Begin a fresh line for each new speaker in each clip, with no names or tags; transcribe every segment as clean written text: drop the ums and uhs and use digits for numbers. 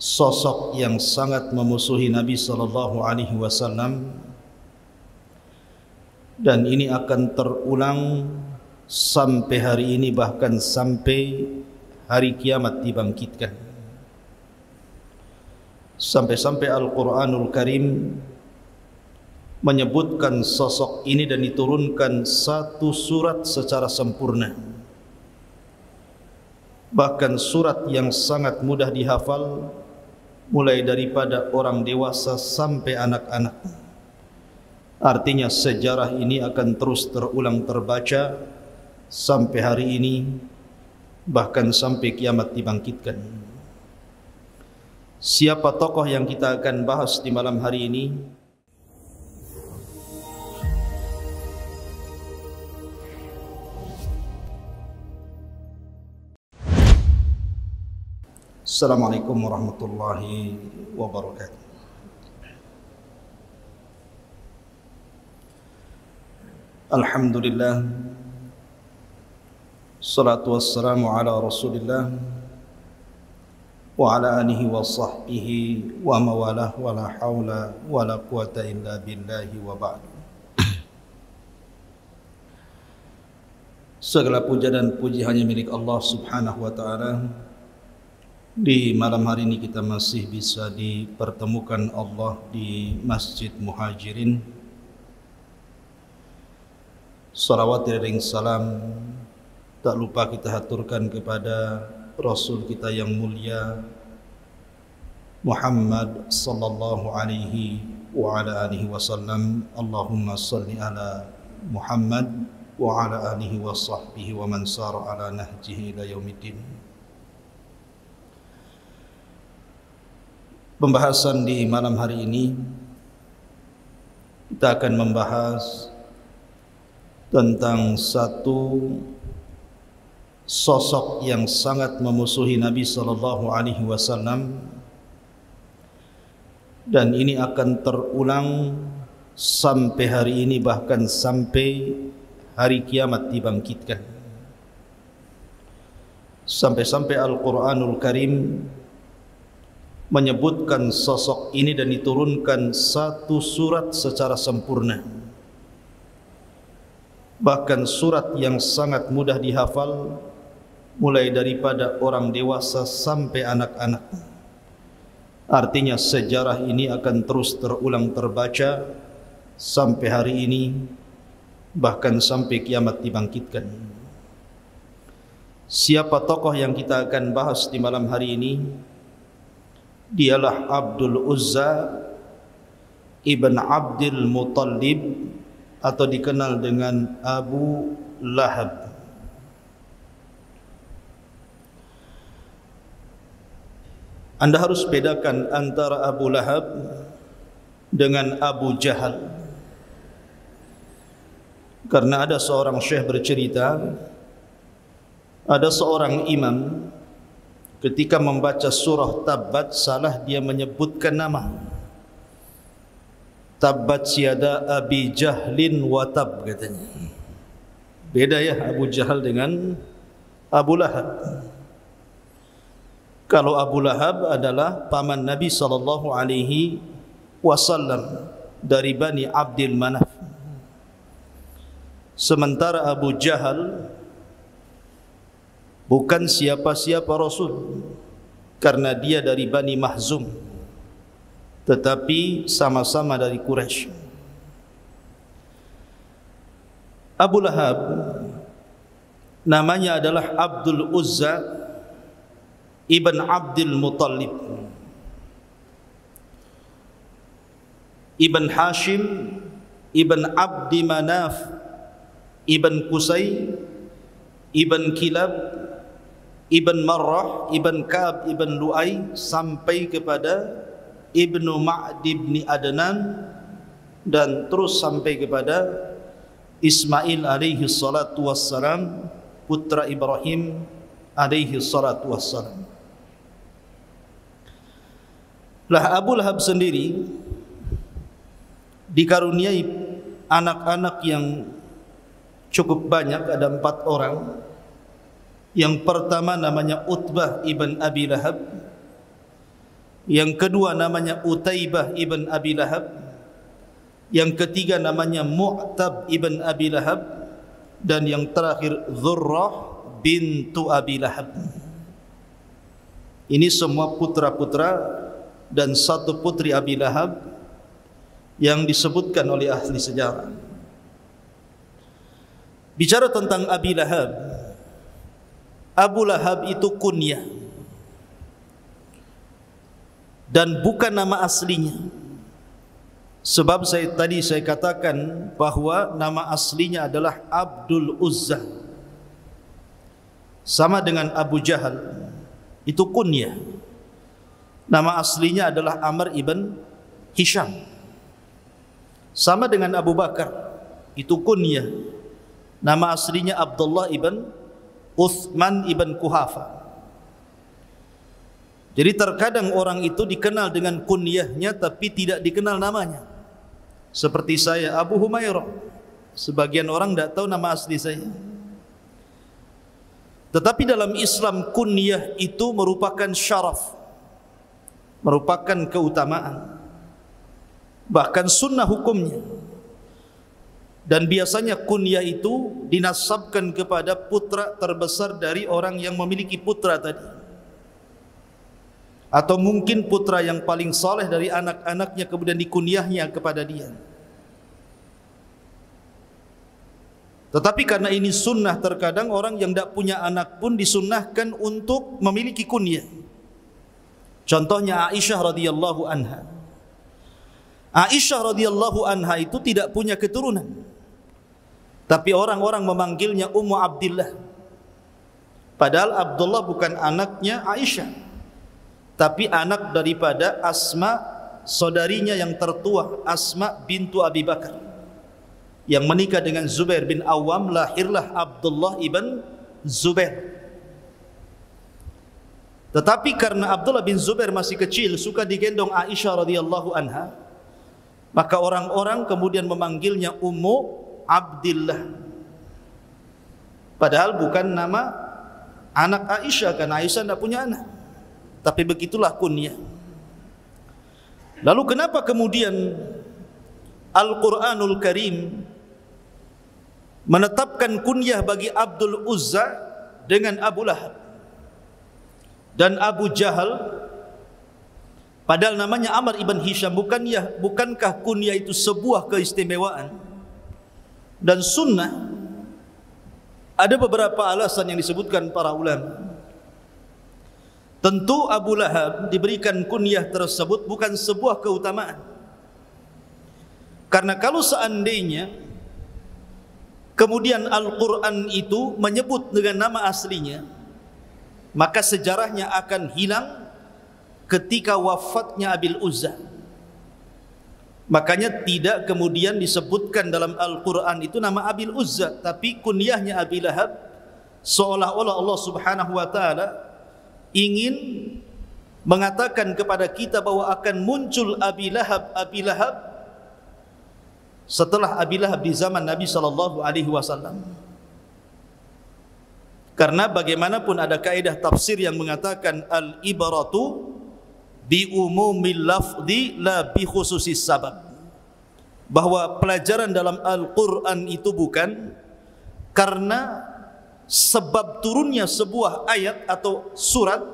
sosok yang sangat memusuhi Nabi sallallahu alaihi wasallam, dan ini akan terulang sampai hari ini, bahkan sampai hari kiamat dibangkitkan. Sampai-sampai Al-Quranul Karim menyebutkan sosok ini dan diturunkan satu surat secara sempurna. Bahkan surat yang sangat mudah dihafal, mulai daripada orang dewasa sampai anak-anak. Artinya sejarah ini akan terus terulang terbaca sampai hari ini, bahkan sampai kiamat dibangkitkan. Siapa tokoh yang kita akan bahas di malam hari ini? Assalamualaikum warahmatullahi wabarakatuh. Alhamdulillah, salatu wassalamu ala Rasulillah wa ala alihi wa sahbihi wa mawalah, wa la hawla wa la quwata illa billahi wa ba'd. Segala puja dan puji hanya milik Allah subhanahu wa ta'ala. Di malam hari ini kita masih bisa dipertemukan Allah di Masjid Muhajirin. Salawat dan salam tak lupa kita haturkan kepada Rasul kita yang mulia Muhammad sallallahu alaihi wa ala alihi wasallam. Allahumma salli ala Muhammad wa ala alihi wa sahbihi wa man sara ala nahjihi ila yaumiddin. Pembahasan di malam hari ini, kita akan membahas tentang satu sosok yang sangat memusuhi Nabi sallallahu alaihi wasallam, dan ini akan terulang sampai hari ini, bahkan sampai hari kiamat dibangkitkan. Sampai-sampai Al-Quranul Karim menyebutkan sosok ini dan diturunkan satu surat secara sempurna. Bahkan surat yang sangat mudah dihafal, mulai daripada orang dewasa sampai anak-anak. Artinya sejarah ini akan terus terulang terbaca sampai hari ini, bahkan sampai kiamat dibangkitkan. Siapa tokoh yang kita akan bahas di malam hari ini? Dialah Abdul Uzza ibn Abdul Muttalib, atau dikenal dengan Abu Lahab. Anda harus bedakan antara Abu Lahab dengan Abu Jahal, karena ada seorang syekh bercerita, ada seorang imam ketika membaca surah Tabbat, salah dia menyebutkan nama. Tabbat siada Abi Jahlin wa tab, katanya. Beda ya Abu Jahal dengan Abu Lahab. Kalau Abu Lahab adalah paman Nabi sallallahu alaihi wasallam dari Bani Abdul Manaf. Sementara Abu Jahal bukan siapa-siapa Rasul, karena dia dari Bani Mahzum, tetapi sama-sama dari Quraisy. Abu Lahab namanya adalah Abdul Uzza ibn Abdul Muttalib ibn Hashim ibn Abdi Manaf ibn Qusay ibn Kilab ibn Marrah ibn Ka'ab ibn Lu'ay, sampai kepada Ibnu Ma'd ibn Adnan, dan terus sampai kepada Ismail alaihi salatu wassalam, putra Ibrahim alaihi salatu wassalam. Lah Abu Lahab sendiri dikaruniai anak-anak yang cukup banyak, ada 4 orang. Yang pertama namanya Utbah ibn Abi Lahab, Yang kedua namanya Utaibah ibn Abi Lahab. Yang ketiga namanya Mu'tab ibn Abi Lahab. Dan yang terakhir Dzurrah bintu Abi Lahab. Ini semua putra-putra dan satu putri Abi Lahab yang disebutkan oleh ahli sejarah. Bicara tentang Abi Lahab, Abu Lahab itu kunyah dan bukan nama aslinya. Sebab tadi saya katakan bahwa nama aslinya adalah Abdul Uzza, sama dengan Abu Jahal, itu kunyah. Nama aslinya adalah Amr ibn Hisham, sama dengan Abu Bakar, itu kunyah. Nama aslinya Abdullah ibn Uthman ibn Kuhafa. Jadi terkadang orang itu dikenal dengan kunyahnya tapi tidak dikenal namanya. Seperti saya, Abu Humairah. Sebagian orang tidak tahu nama asli saya. Tetapi dalam Islam kunyah itu merupakan syaraf, merupakan keutamaan, bahkan sunnah hukumnya. Dan biasanya kunyah itu dinasabkan kepada putra terbesar dari orang yang memiliki putra tadi, atau mungkin putra yang paling saleh dari anak-anaknya kemudian dikunyahnya kepada dia. Tetapi karena ini sunnah, terkadang orang yang tidak punya anak pun disunnahkan untuk memiliki kunyah. Contohnya Aisyah radhiyallahu anha. Aisyah radhiyallahu anha itu tidak punya keturunan, tapi orang-orang memanggilnya Ummu Abdillah. Padahal Abdullah bukan anaknya Aisyah, tapi anak daripada Asma, saudarinya yang tertua, Asma bintu Abi Bakar, yang menikah dengan Zubair bin Awam. Lahirlah Abdullah ibn Zubair. Tetapi karena Abdullah bin Zubair masih kecil, suka digendong Aisyah radhiyallahu anha, maka orang-orang kemudian memanggilnya Ummu Abdillah. Padahal bukan nama anak Aisyah, karena Aisyah tidak punya anak. Tapi begitulah kunyah. Lalu kenapa kemudian Al-Quranul Karim menetapkan kunyah bagi Abdul Uzza dengan Abu Lahab dan Abu Jahal, padahal namanya Amr ibn Hisham? Bukankah kunyah itu sebuah keistimewaan dan sunnah? Ada beberapa alasan yang disebutkan para ulama. Tentu Abu Lahab diberikan kunyah tersebut bukan sebuah keutamaan, karena kalau seandainya kemudian Al-Quran itu menyebut dengan nama aslinya, maka sejarahnya akan hilang ketika wafatnya Abil Uzza. Makanya tidak kemudian disebutkan dalam Al-Quran itu nama Abil Uzza, tapi kunyahnya Abi Lahab, seolah-olah Allah subhanahu wa ta'ala ingin mengatakan kepada kita bahwa akan muncul Abi Lahab setelah Abi Lahab di zaman Nabi SAW. Karena bagaimanapun ada kaidah tafsir yang mengatakan al-ibaratu bi umumil lafzi la bi khususis sabab, bahwa pelajaran dalam Al-Quran itu bukan karena sebab turunnya sebuah ayat atau surat,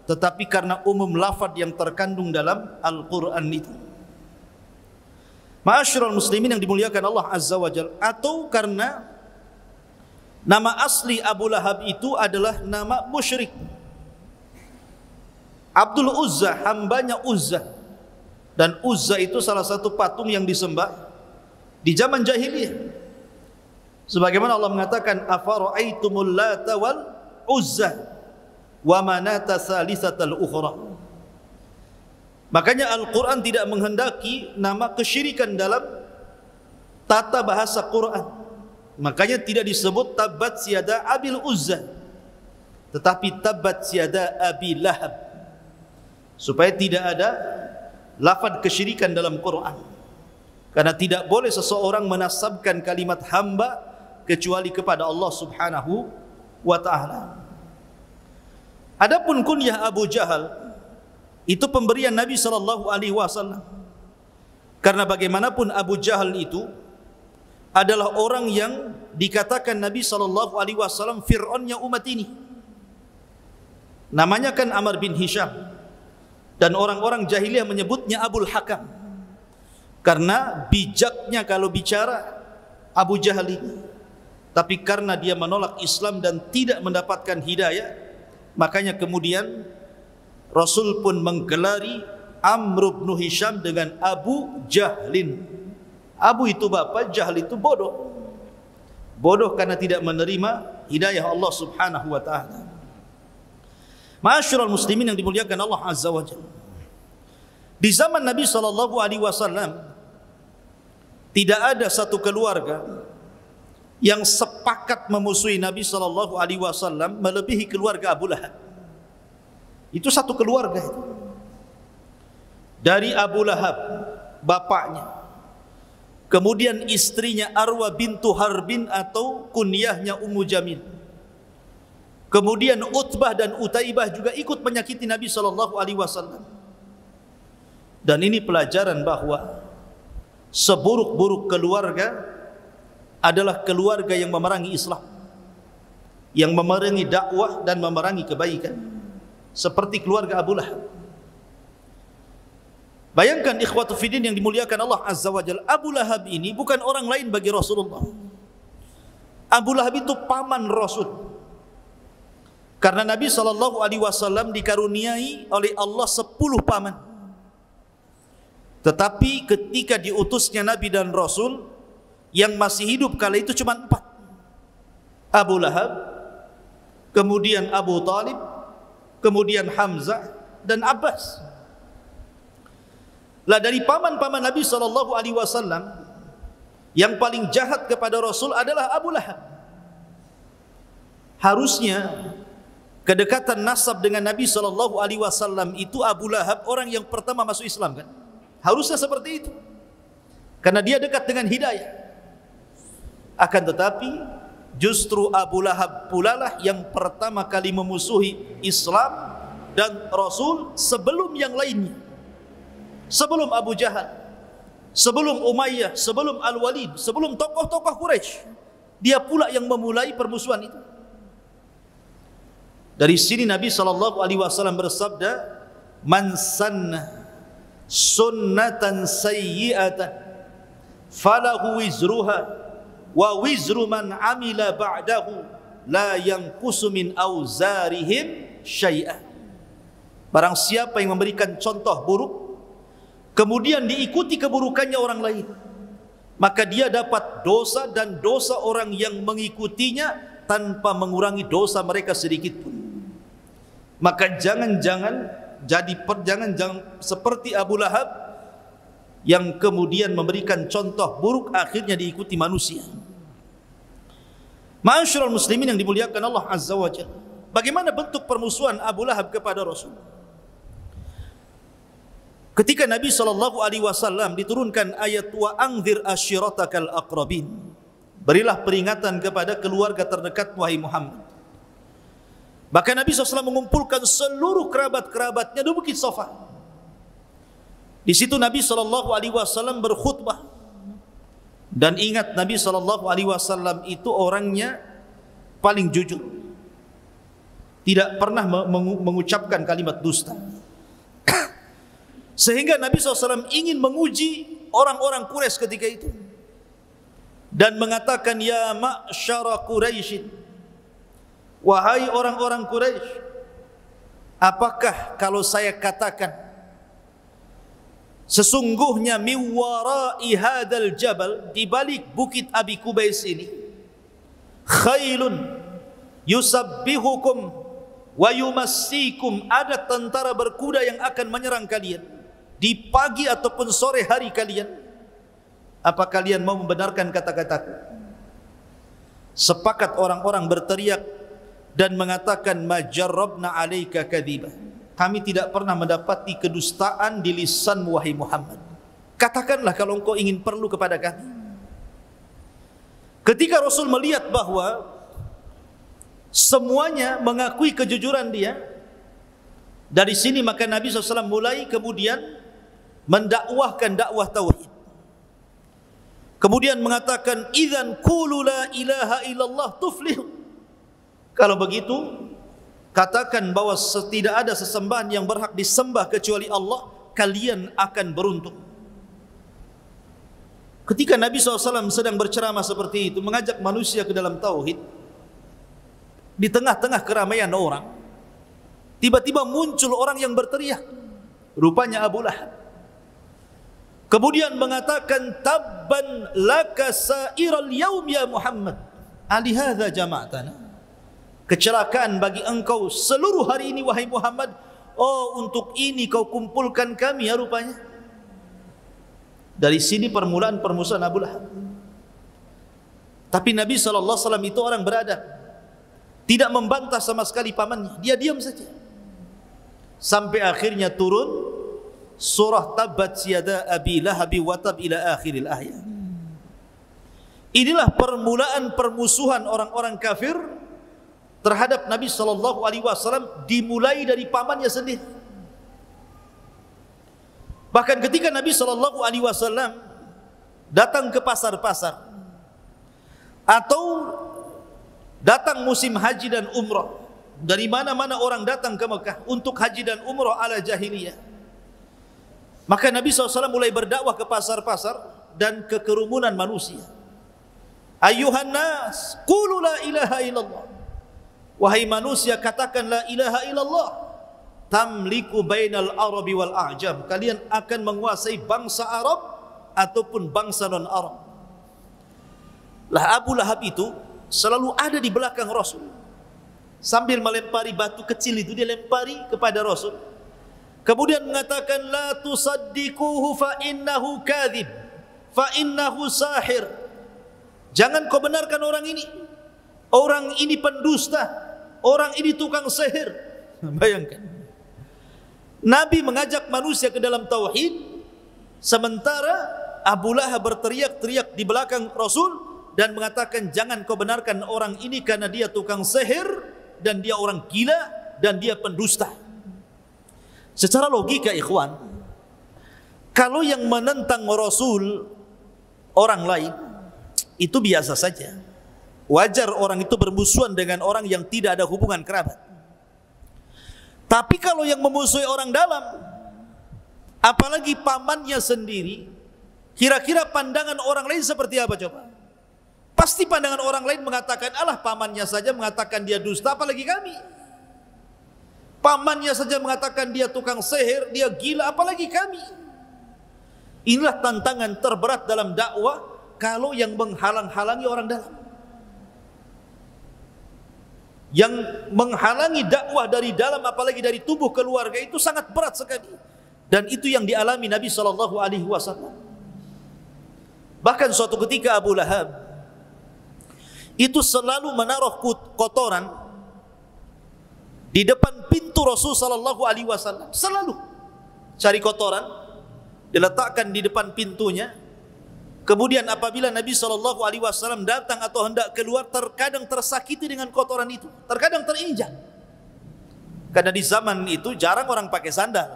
tetapi karena umum lafaz yang terkandung dalam Al-Quran itu. Ma'asyiral muslimin yang dimuliakan Allah Azza wa Jalla, atau karena nama asli Abu Lahab itu adalah nama musyrik. Abdul Uzza, hambanya Uzza, dan Uzza itu salah satu patung yang disembah di zaman jahiliyah. Sebagaimana Allah mengatakan afara'aitumul lata wal uzza wa manata tsalitsatal ukhra. Makanya Al-Quran tidak menghendaki nama kesyirikan dalam tata bahasa Quran. Makanya tidak disebut tabat siada Abil Uzza, tetapi tabat siada Abi Lahab, supaya tidak ada lafaz kesyirikan dalam Quran. Karena tidak boleh seseorang menasabkan kalimat hamba kecuali kepada Allah subhanahu wa ta'ala. Adapun kunyah Abu Jahal, Itu pemberian Nabi SAW. Karena bagaimanapun Abu Jahal itu adalah orang yang dikatakan Nabi SAW Fir'aunnya umat ini. Namanya kan Amr bin Hisham, dan orang-orang jahiliyah menyebutnya Abul Hakam, karena bijaknya kalau bicara Abu Jahal ini. Tapi karena dia menolak Islam dan tidak mendapatkan hidayah, makanya kemudian Rasul pun menggelari Amr bin Hisham dengan Abu Jahlin. Abu itu bapak, Jahl itu bodoh. Bodoh karena tidak menerima hidayah Allah Subhanahu wa taala. Ma'asyiral muslimin yang dimuliakan Allah Azza wa Jalla. Di zaman Nabi SAW tidak ada satu keluarga yang sepakat memusuhi Nabi SAW melebihi keluarga Abu Lahab. Itu satu keluarga itu. Dari Abu Lahab, bapaknya, kemudian istrinya Arwa bintu Harbin atau kunyahnya Ummu Jamil, kemudian Utbah dan Utaibah juga ikut menyakiti Nabi SAW. Dan ini pelajaran bahwa seburuk-buruk keluarga adalah keluarga yang memerangi Islam, yang memerangi dakwah dan memerangi kebaikan, seperti keluarga Abu Lahab. Bayangkan ikhwatu fiddin yang dimuliakan Allah Azza wa Jalla, Abu Lahab ini bukan orang lain bagi Rasulullah. Abu Lahab itu paman Rasul. Karena Nabi SAW dikaruniai oleh Allah 10 paman. Tetapi ketika diutusnya Nabi dan Rasul, yang masih hidup kala itu cuma 4. Abu Lahab, kemudian Abu Talib, kemudian Hamzah dan Abbas. Lah dari paman-paman Nabi SAW, yang paling jahat kepada Rasul adalah Abu Lahab. Harusnya kedekatan nasab dengan Nabi SAW itu Abu Lahab orang yang pertama masuk Islam kan? Harusnya seperti itu, karena dia dekat dengan hidayah. Akan tetapi justru Abu Lahab pula lah yang pertama kali memusuhi Islam dan Rasul sebelum yang lainnya. Sebelum Abu Jahal, sebelum Umayyah, sebelum Al-Walid, sebelum tokoh-tokoh Quraisy, dia pula yang memulai permusuhan itu. Dari sini Nabi SAW bersabda, "Man sanna sunnatan sayyi'atan falahu wizruha wa wizru man amila ba'dahu la yanqusu min auzarihim syai'an." Barang siapa yang memberikan contoh buruk kemudian diikuti keburukannya orang lain, maka dia dapat dosa dan dosa orang yang mengikutinya tanpa mengurangi dosa mereka sedikit pun. Maka jangan seperti Abu Lahab yang kemudian memberikan contoh buruk akhirnya diikuti manusia. Ma'asyiral muslimin yang dimuliakan Allah Azza wa Jalla, bagaimana bentuk permusuhan Abu Lahab kepada Rasul? Ketika Nabi SAW diturunkan ayat wa anzir ashiratakal aqrabin, berilah peringatan kepada keluarga terdekat wahai Muhammad. Maka Nabi SAW mengumpulkan seluruh kerabat-kerabatnya di Bukit Safa. Di situ Nabi SAW berkhutbah. Dan ingat, Nabi SAW itu orangnya paling jujur, tidak pernah mengucapkan kalimat dusta. Sehingga Nabi SAW ingin menguji orang-orang Quraisy ketika itu dan mengatakan, ya ma'syara Quraisy, wahai orang-orang Quraisy, apakah kalau saya katakan sesungguhnya miwara'i hadal jabal, di balik bukit Abi Kubais ini, khailun yusabbihukum wa yumassikum, ada tentara berkuda yang akan menyerang kalian di pagi ataupun sore hari kalian, apa kalian mau membenarkan kata-kataku? Sepakat orang-orang berteriak dan mengatakan, majarrabna alaika kadhiba, kami tidak pernah mendapati kedustaan di lisanmu wahai Muhammad. Katakanlah kalau engkau ingin perlu kepada kami. Ketika Rasul melihat bahwa semuanya mengakui kejujuran dia, Dari sini maka Nabi SAW mulai kemudian mendakwahkan dakwah tauhid. Kemudian mengatakan, idzan qulu la ilaha illallah tuflihu. Kalau begitu, katakan bahwa tidak ada sesembahan yang berhak disembah kecuali Allah, kalian akan beruntung. Ketika Nabi SAW sedang berceramah seperti itu, mengajak manusia ke dalam tauhid, di tengah-tengah keramaian orang, tiba-tiba muncul orang yang berteriak, rupanya Abu Lahab. Kemudian mengatakan, tabban laka sa'iral yaum ya Muhammad, alihadza jama'tana. Kecelakaan bagi engkau seluruh hari ini wahai Muhammad. Oh, untuk ini kau kumpulkan kami ya rupanya. Dari sini permulaan permusuhan Abu Lahab. Tapi Nabi SAW itu orang beradab, tidak membantah sama sekali pamannya, dia diam saja. Sampai akhirnya turun surah Tabbat yada Abi Lahab wa tab ila akhiril ayat. Inilah permulaan permusuhan orang-orang kafir terhadap Nabi SAW, dimulai dari pamannya sendiri. Bahkan ketika Nabi SAW datang ke pasar-pasar atau datang musim haji dan umrah, dari mana-mana orang datang ke Mekah untuk haji dan umrah ala jahiliyah, maka Nabi SAW mulai berdakwah ke pasar-pasar dan ke kerumunan manusia. Ayuhan nas, qulu la ilaha illallah. Wahai manusia, katakan la ilaha illallah. Tamliku bainal arabi wal a'jam. Kalian akan menguasai bangsa Arab ataupun bangsa non-Arab. Lah Abu Lahab itu selalu ada di belakang Rasul, sambil melempari batu kecil itu, dia lempari kepada Rasul. Kemudian mengatakan, la tusaddiquhu fa innahu kadhib, fa innahu sahir. Jangan kau benarkan orang ini. Orang ini pendusta, orang ini tukang sihir. Bayangkan, Nabi mengajak manusia ke dalam tauhid, sementara Abu Lahab berteriak-teriak di belakang Rasul dan mengatakan, jangan kau benarkan orang ini karena dia tukang sihir dan dia orang gila dan dia pendusta. Secara logika ikhwan, kalau yang menentang Rasul orang lain, itu biasa saja. Wajar orang itu bermusuhan dengan orang yang tidak ada hubungan kerabat. Tapi kalau yang memusuhi orang dalam, apalagi pamannya sendiri, kira-kira pandangan orang lain seperti apa coba? Pasti pandangan orang lain mengatakan, alah pamannya saja mengatakan dia dusta, apalagi kami. Pamannya saja mengatakan dia tukang sihir, dia gila, apalagi kami. Inilah tantangan terberat dalam dakwah kalau yang menghalang-halangi orang dalam. Yang menghalangi dakwah dari dalam, apalagi dari tubuh keluarga, itu sangat berat sekali. Dan itu yang dialami Nabi SAW. Bahkan suatu ketika Abu Lahab itu selalu menaruh kotoran di depan pintu Rasul SAW. Selalu cari kotoran, diletakkan di depan pintunya. Kemudian apabila Nabi SAW datang atau hendak keluar, terkadang tersakiti dengan kotoran itu, terkadang terinjak. Karena di zaman itu jarang orang pakai sandal.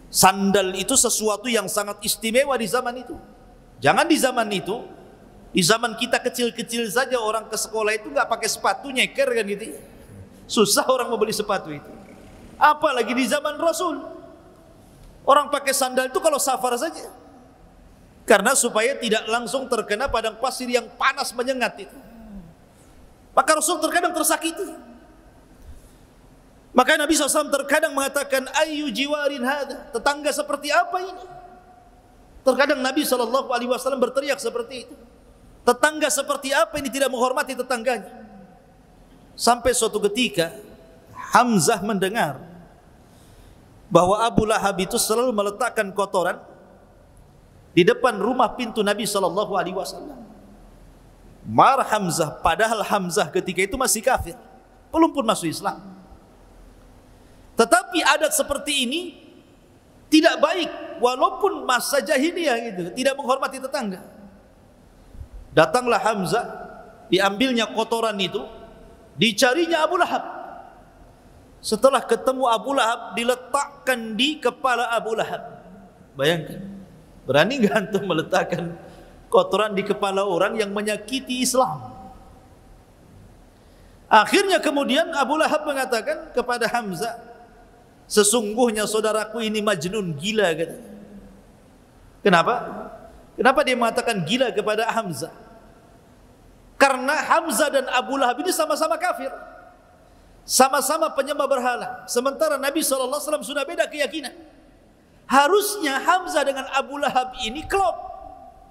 Sandal itu sesuatu yang sangat istimewa di zaman itu. Jangan di zaman itu, di zaman kita kecil-kecil saja orang ke sekolah itu nggak pakai sepatu, nyeker kan gitu. Susah orang mau beli sepatu itu. Apalagi di zaman Rasul, orang pakai sandal itu kalau safar saja. Karena supaya tidak langsung terkena padang pasir yang panas menyengat itu. Maka Rasul terkadang tersakiti. Maka Nabi SAW terkadang mengatakan, ayyu jiwarin hadha, tetangga seperti apa ini? Terkadang Nabi SAW berteriak seperti itu. Tetangga seperti apa ini tidak menghormati tetangganya? Sampai suatu ketika Hamzah mendengar bahwa Abu Lahab itu selalu meletakkan kotoran di depan rumah pintu Nabi SAW. Marah Hamzah, padahal Hamzah ketika itu masih kafir, belum pun masuk Islam. Tetapi adat seperti ini tidak baik, walaupun masa jahiliyah gitu, tidak menghormati tetangga. Datanglah Hamzah, diambilnya kotoran itu, dicarinya Abu Lahab. setelah ketemu Abu Lahab diletakkan di kepala Abu Lahab. Bayangkan, berani nggak antum meletakkan kotoran di kepala orang yang menyakiti Islam? Akhirnya kemudian Abu Lahab mengatakan kepada Hamzah, sesungguhnya saudaraku ini majnun, gila katanya. Kenapa? Kenapa dia mengatakan gila kepada Hamzah? Karena Hamzah dan Abu Lahab ini sama-sama kafir, sama-sama penyembah berhala. Sementara Nabi SAW sudah beda keyakinan. Harusnya Hamzah dengan Abu Lahab ini klop,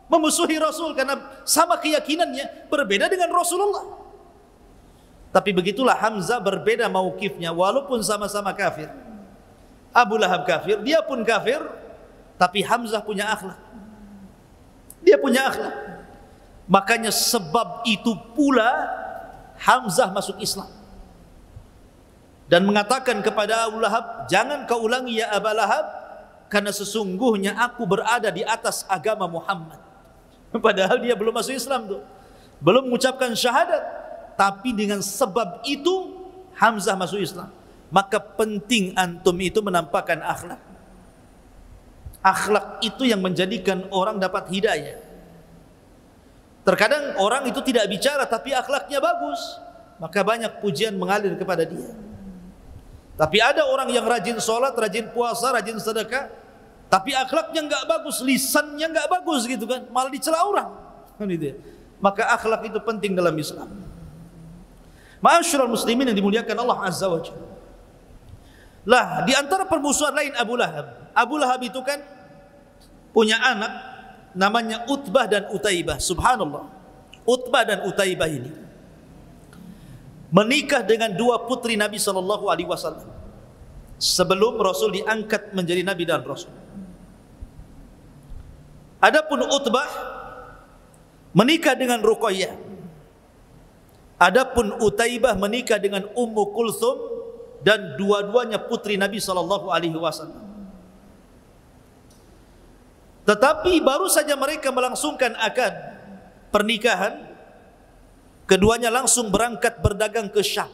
memusuhi Rasul karena sama keyakinannya, berbeda dengan Rasulullah. Tapi begitulah Hamzah berbeda mauqifnya, walaupun sama-sama kafir. Abu Lahab kafir, dia pun kafir, tapi Hamzah punya akhlak. Dia punya akhlak. Makanya sebab itu pula Hamzah masuk Islam dan mengatakan kepada Abu Lahab, jangan kau ulangi ya Abu Lahab, karena sesungguhnya aku berada di atas agama Muhammad. Padahal dia belum masuk Islam tuh, belum mengucapkan syahadat, tapi dengan sebab itu Hamzah masuk Islam. Maka penting antum itu menampakkan akhlak. Akhlak itu yang menjadikan orang dapat hidayah. Terkadang orang itu tidak bicara tapi akhlaknya bagus, maka banyak pujian mengalir kepada dia. Tapi ada orang yang rajin sholat, rajin puasa, rajin sedekah, tapi akhlaknya enggak bagus, lisannya enggak bagus gitu kan, malah dicela orang. Maka akhlak itu penting dalam Islam. Ma'asyiral muslimin yang dimuliakan Allah Azza wa Jalla. Lah, di antara permusuhan lain Abu Lahab. Abu Lahab itu kan punya anak namanya Utbah dan Utaibah. Subhanallah. Utbah dan Utaibah ini menikah dengan dua putri Nabi SAW sebelum Rasul diangkat menjadi Nabi dan Rasul. Adapun Utbah menikah dengan Ruqayyah. Adapun Utaibah menikah dengan Ummu Kulthum, dan dua-duanya putri Nabi SAW. Tetapi baru saja mereka melangsungkan akad pernikahan, keduanya langsung berangkat berdagang ke Syam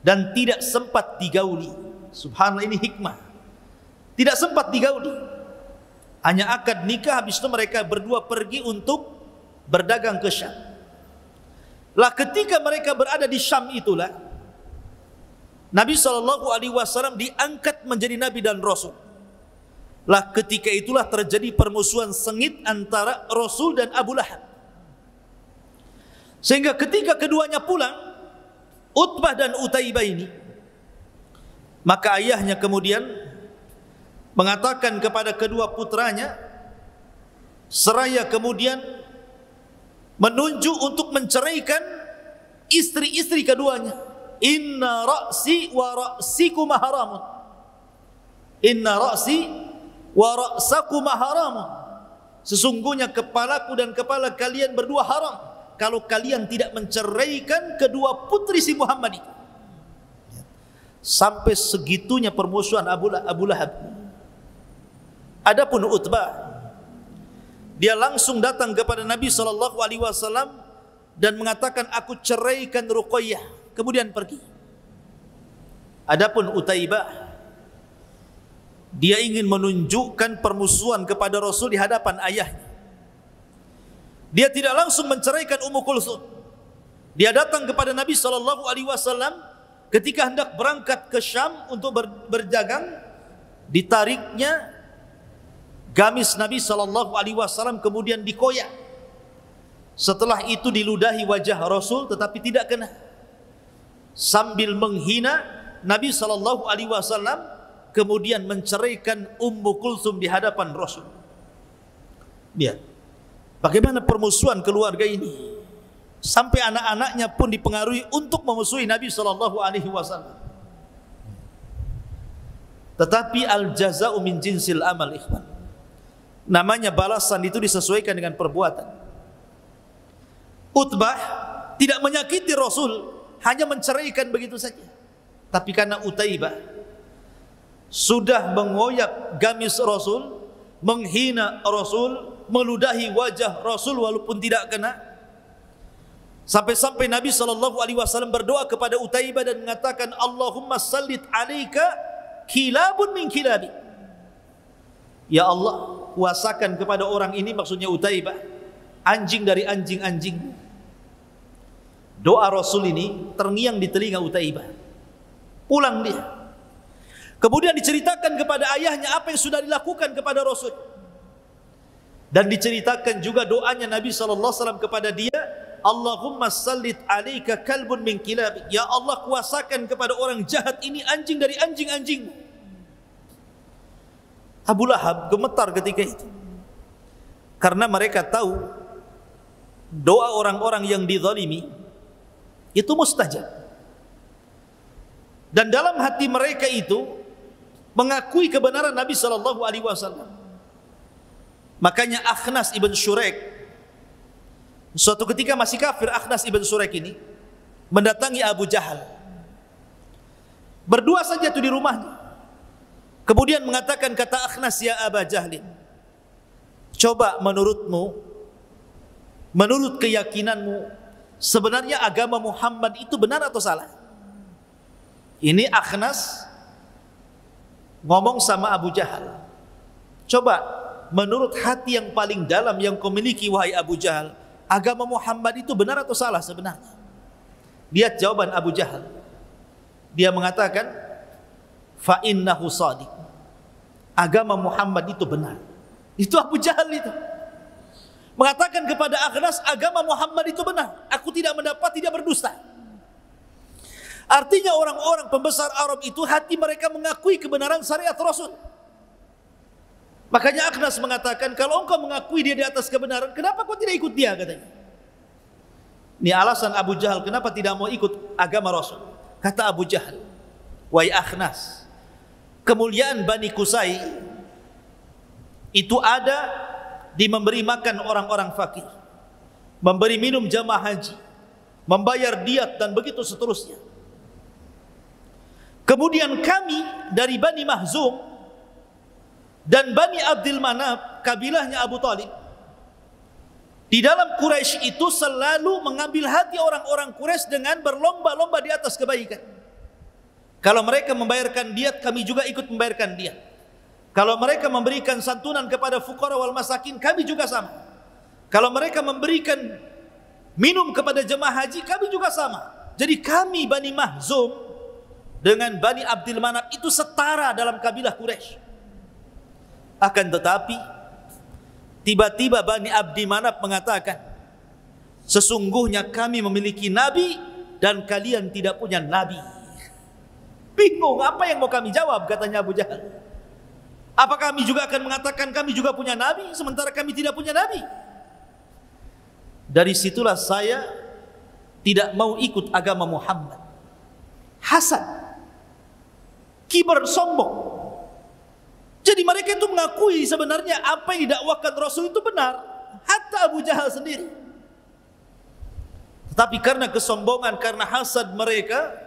dan tidak sempat digauli. Subhanallah, ini hikmah. Tidak sempat digauli. Hanya akad nikah, habis itu mereka berdua pergi untuk berdagang ke Syam. Lah ketika mereka berada di Syam itulah Nabi SAW diangkat menjadi Nabi dan Rasul. Lah ketika itulah terjadi permusuhan sengit antara Rasul dan Abu Lahab. Sehingga ketika keduanya pulang, Utbah dan Utaibah ini, maka ayahnya kemudian mengatakan kepada kedua putranya, seraya kemudian menunjuk untuk menceraikan istri-istri keduanya. Inna ra'si wa ra'sikuma haramun. Inna ra'si wa ra'sakuma haramun. Sesungguhnya kepalaku dan kepala kalian berdua haram kalau kalian tidak menceraikan kedua putri si Muhammad itu. Sampai segitunya permusuhan Abu Lahab. Adapun Utbah, dia langsung datang kepada Nabi SAW dan mengatakan, aku ceraikan Ruqayyah, kemudian pergi. Adapun Utaibah, dia ingin menunjukkan permusuhan kepada Rasul di hadapan ayahnya. Dia tidak langsung menceraikan Ummu Kulthum. Dia datang kepada Nabi SAW ketika hendak berangkat ke Syam untuk berdagang. Ditariknya gamis Nabi SAW kemudian dikoyak. Setelah itu diludahi wajah Rasul tetapi tidak kena. Sambil menghina, Nabi SAW kemudian menceraikan Ummu Kulthum di hadapan Rasul. Lihat bagaimana permusuhan keluarga ini, sampai anak-anaknya pun dipengaruhi untuk memusuhi Nabi SAW. Tetapi al-jaza'u min jinsil amal, ikhwan. Namanya balasan itu disesuaikan dengan perbuatan. Utbah tidak menyakiti Rasul, hanya menceraikan begitu saja. Tapi karena Utaibah sudah mengoyak gamis Rasul, menghina Rasul, meludahi wajah Rasul walaupun tidak kena, Sampai-sampai Nabi SAW berdoa kepada Utaibah dan mengatakan, Allahumma sallit alaika kilabun min kilabi. Ya Allah, kuasakan kepada orang ini, maksudnya Utaibah, anjing dari anjing-anjing. Doa Rasul ini terngiang di telinga Utaibah. Pulang dia. Kemudian diceritakan kepada ayahnya apa yang sudah dilakukan kepada Rasul. Dan diceritakan juga doanya Nabi SAW kepada dia, Allahumma sallit alaika kalbun min kilabi. Ya Allah, kuasakan kepada orang jahat ini anjing dari anjing-anjingmu. Abu Lahab gemetar ketika itu, karena mereka tahu doa orang-orang yang dizalimi itu mustajab. Dan dalam hati mereka itu mengakui kebenaran Nabi SAW. Makanya Akhnas ibn Syuraik, suatu ketika masih kafir, Akhnas ibn Syuraik ini mendatangi Abu Jahal. Berdua saja itu di rumahnya. Kemudian mengatakan, kata Akhnas, ya Aba Jahlin, coba menurutmu, menurut keyakinanmu, sebenarnya agama Muhammad itu benar atau salah? Ini Akhnas ngomong sama Abu Jahal. Coba menurut hati yang paling dalam yang kau miliki, wahai Abu Jahal, agama Muhammad itu benar atau salah sebenarnya? Lihat jawaban Abu Jahal. Dia mengatakan, fa innahu shadiq. Agama Muhammad itu benar. Itu Abu Jahal itu mengatakan kepada Akhnas, agama Muhammad itu benar. Aku tidak mendapat, tidak berdusta. Artinya orang-orang pembesar Arab itu hati mereka mengakui kebenaran syariat Rasul. Makanya Akhnas mengatakan, kalau engkau mengakui dia di atas kebenaran, kenapa kau tidak ikut dia, katanya. Ini alasan Abu Jahal kenapa tidak mau ikut agama Rasul. Kata Abu Jahal, wahai Akhnas, kemuliaan Bani Qusay itu ada di memberi makan orang-orang fakir, memberi minum jamaah haji, membayar diat, dan begitu seterusnya. Kemudian kami dari Bani Mahzum dan Bani Abdul Manaf, kabilahnya Abu Talib, di dalam Quraisy itu selalu mengambil hati orang-orang Quraisy dengan berlomba-lomba di atas kebaikan. Kalau mereka membayarkan diat, kami juga ikut membayarkan diat. Kalau mereka memberikan santunan kepada fuqara wal masakin, kami juga sama. Kalau mereka memberikan minum kepada jemaah haji, kami juga sama. Jadi kami Bani Mahzum dengan Bani Abdul Manaf itu setara dalam kabilah Quraisy. Akan tetapi tiba-tiba Bani Abdul Manaf mengatakan, sesungguhnya kami memiliki nabi dan kalian tidak punya nabi. Bingung, apa yang mau kami jawab, katanya Abu Jahal. Apa kami juga akan mengatakan kami juga punya nabi sementara kami tidak punya nabi? Dari situlah saya tidak mau ikut agama Muhammad. Hasad, kibar, sombong. Jadi mereka itu mengakui sebenarnya apa yang didakwakan Rasul itu benar, hatta Abu Jahal sendiri. Tetapi karena kesombongan, karena hasad mereka,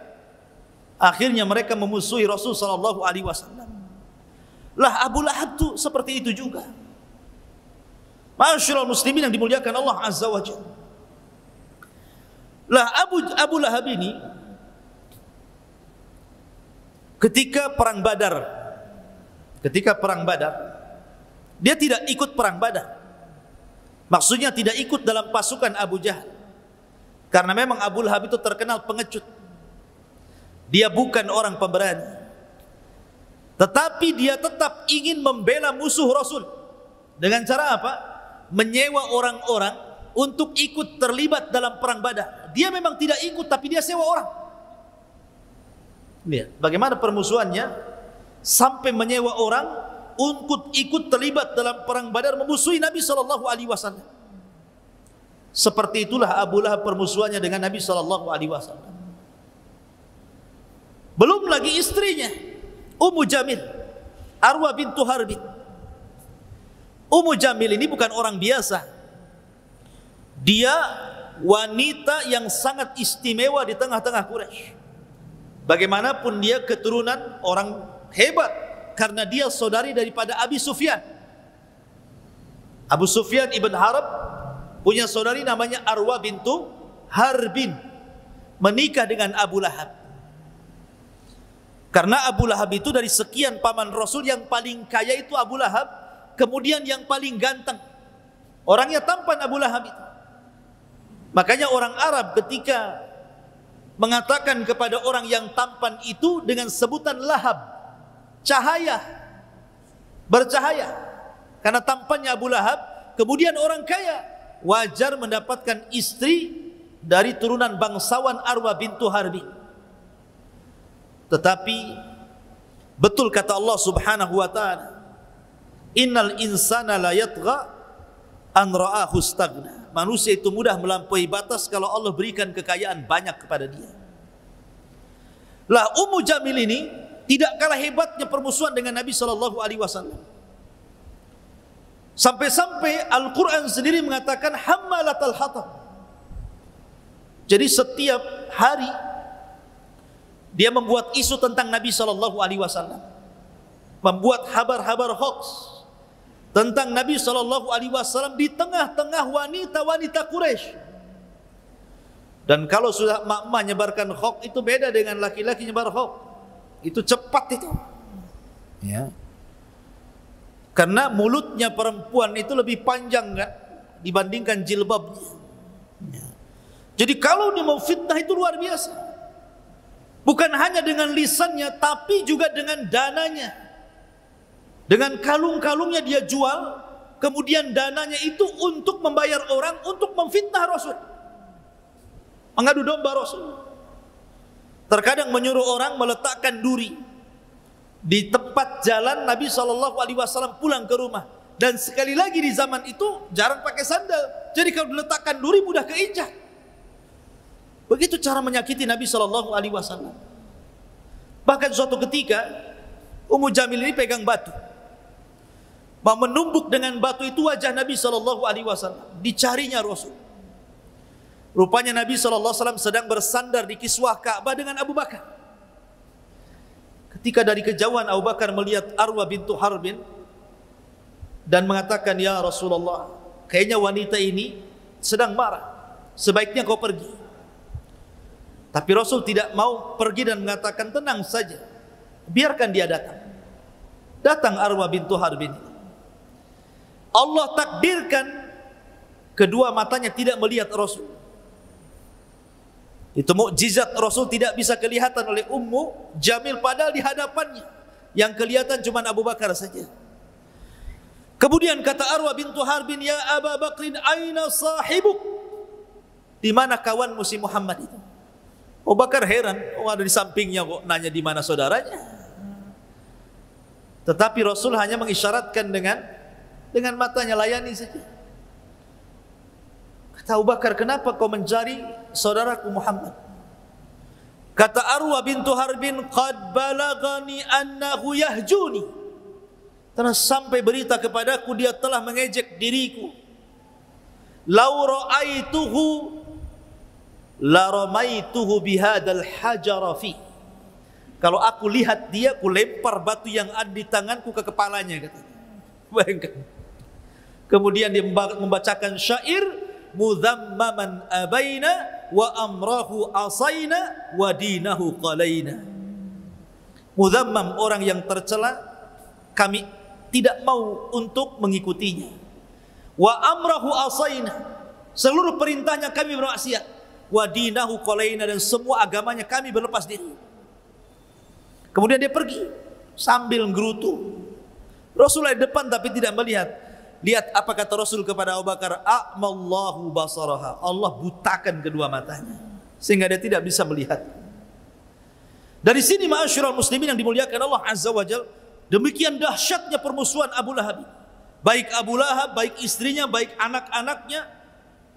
akhirnya mereka memusuhi Rasul sallallahu alaihi wasallam. Lah Abu Lahab itu seperti itu juga. Ma'asyiral muslimin yang dimuliakan Allah Azza wa Jalla. Lah Abu Lahab ini ketika perang Badar, dia tidak ikut perang Badar. Maksudnya tidak ikut dalam pasukan Abu Jahal. Karena memang Abu Lahab itu terkenal pengecut. Dia bukan orang pemberani. Tetapi dia tetap ingin membela musuh Rasul. Dengan cara apa? Menyewa orang-orang untuk ikut terlibat dalam perang Badar. Dia memang tidak ikut, tapi dia sewa orang. Lihat bagaimana permusuhannya, sampai menyewa orang untuk ikut terlibat dalam perang Badar memusuhi Nabi SAW. Seperti itulah Abu Lahab permusuhannya dengan Nabi SAW. Belum lagi istrinya Ummu Jamil, Arwa bintu Harbin. Ummu Jamil ini bukan orang biasa. Dia wanita yang sangat istimewa di tengah-tengah Quraisy. Bagaimanapun dia keturunan orang hebat, karena dia saudari daripada Abi Sufyan. Abu Sufyan ibn Harb punya saudari namanya Arwa bintu Harbin menikah dengan Abu Lahab. Karena Abu Lahab itu dari sekian paman Rasul yang paling kaya itu Abu Lahab, kemudian yang paling ganteng. Orangnya tampan Abu Lahab itu. Makanya orang Arab ketika mengatakan kepada orang yang tampan itu dengan sebutan lahab, cahaya, bercahaya. Karena tampannya Abu Lahab, kemudian orang kaya, wajar mendapatkan istri dari turunan bangsawan Arwa bintu Harbin. Tetapi betul kata Allah Subhanahu wa taala, innal insana la yatgha an ra'ahu istaghna. Manusia itu mudah melampaui batas kalau Allah berikan kekayaan banyak kepada dia. Lah Ummu Jamil ini tidak kalah hebatnya permusuhan dengan Nabi sallallahu alaihi wasallam. Sampai-sampai Al-Qur'an sendiri mengatakan hammalatal hatab. Jadi setiap hari dia membuat isu tentang Nabi sallallahu alaihi wasallam. Membuat habar-habar hoax tentang Nabi sallallahu alaihi wasallam di tengah-tengah wanita-wanita Quraisy. Dan kalau sudah emak-emak nyebarkan hoax itu beda dengan laki-laki nyebar hoax. Itu cepat itu. Ya. Karena mulutnya perempuan itu lebih panjang kan dibandingkan jilbabnya. Ya. Jadi kalau dia mau fitnah itu luar biasa. Bukan hanya dengan lisannya, tapi juga dengan dananya. Dengan kalung-kalungnya dia jual, kemudian dananya itu untuk membayar orang untuk memfitnah Rasul, mengadu domba Rasul. Terkadang menyuruh orang meletakkan duri di tempat jalan Nabi SAW pulang ke rumah. Dan sekali lagi di zaman itu jarang pakai sandal, jadi kalau diletakkan duri mudah keinjak. Begitu cara menyakiti Nabi SAW. Bahkan suatu ketika Ummu Jamil ini pegang batu, mau menumbuk dengan batu itu wajah Nabi SAW. Dicarinya Rasul. Rupanya Nabi SAW sedang bersandar di kiswah Ka'bah dengan Abu Bakar. Ketika dari kejauhan Abu Bakar melihat Arwa bintu Harbin dan mengatakan, ya Rasulullah, kayaknya wanita ini sedang marah, sebaiknya kau pergi. Tapi Rasul tidak mau pergi dan mengatakan, tenang saja, biarkan dia datang. Datang Arwa bintu Harbin. Allah takdirkan kedua matanya tidak melihat Rasul. Itu mukjizat, Rasul tidak bisa kelihatan oleh Ummu Jamil padahal di hadapannya. Yang kelihatan cuma Abu Bakar saja. Kemudian kata Arwa bintu Harbin, ya Aba Bakrin, aina sahibuk? Di mana kawanmu si Muhammad itu? Abu Bakar heran, ada di sampingnya kok nanya di mana saudaranya. Tetapi Rasul hanya mengisyaratkan dengan matanya, layani saja. Kata Abu Bakar, kenapa kau mencari saudaraku Muhammad? Kata Arwa bintu Harbin, qad balagani annahu yahjuni. Telah sampai berita kepadaku dia telah mengejek diriku. Lau ra'aituhu la ramaituhu bihadal hajara fi. Kalau aku lihat dia, aku lempar batu yang ada di tanganku ke kepalanya, katanya. Bayangkan. Kemudian dia membacakan syair, mudhammaman abaina wa amrahu asaina wa dinahu qalaina. Mudhammam, orang yang tercela, kami tidak mau untuk mengikutinya. Wa amrahu asaina, seluruh perintahnya kami bermaksiat. Wa dinahu qalaina, dan semua agamanya kami berlepas diri. Kemudian dia pergi sambil gerutu. Rasulullah di depan tapi tidak melihat. Lihat apa kata Rasul kepada Abu Bakar, a'mallahu basaraha. Allah butakan kedua matanya sehingga dia tidak bisa melihat. Dari sini ma'asyiral muslimin yang dimuliakan Allah Azza wa Jalla, demikian dahsyatnya permusuhan Abu Lahab. Baik Abu Lahab, baik istrinya, baik anak-anaknya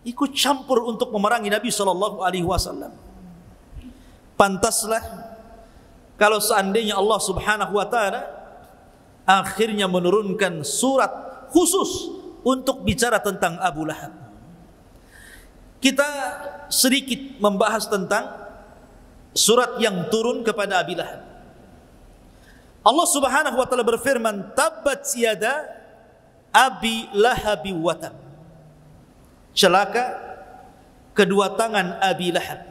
ikut campur untuk memerangi Nabi sallallahu alaihi wasallam. Pantaslah kalau seandainya Allah Subhanahu wa taala akhirnya menurunkan surat khusus untuk bicara tentang Abu Lahab. Kita sedikit membahas tentang surat yang turun kepada Abi Lahab. Allah Subhanahu wa taala berfirman, tabbat yada abi lahabi wa tab. Celaka kedua tangan Abi Lahab,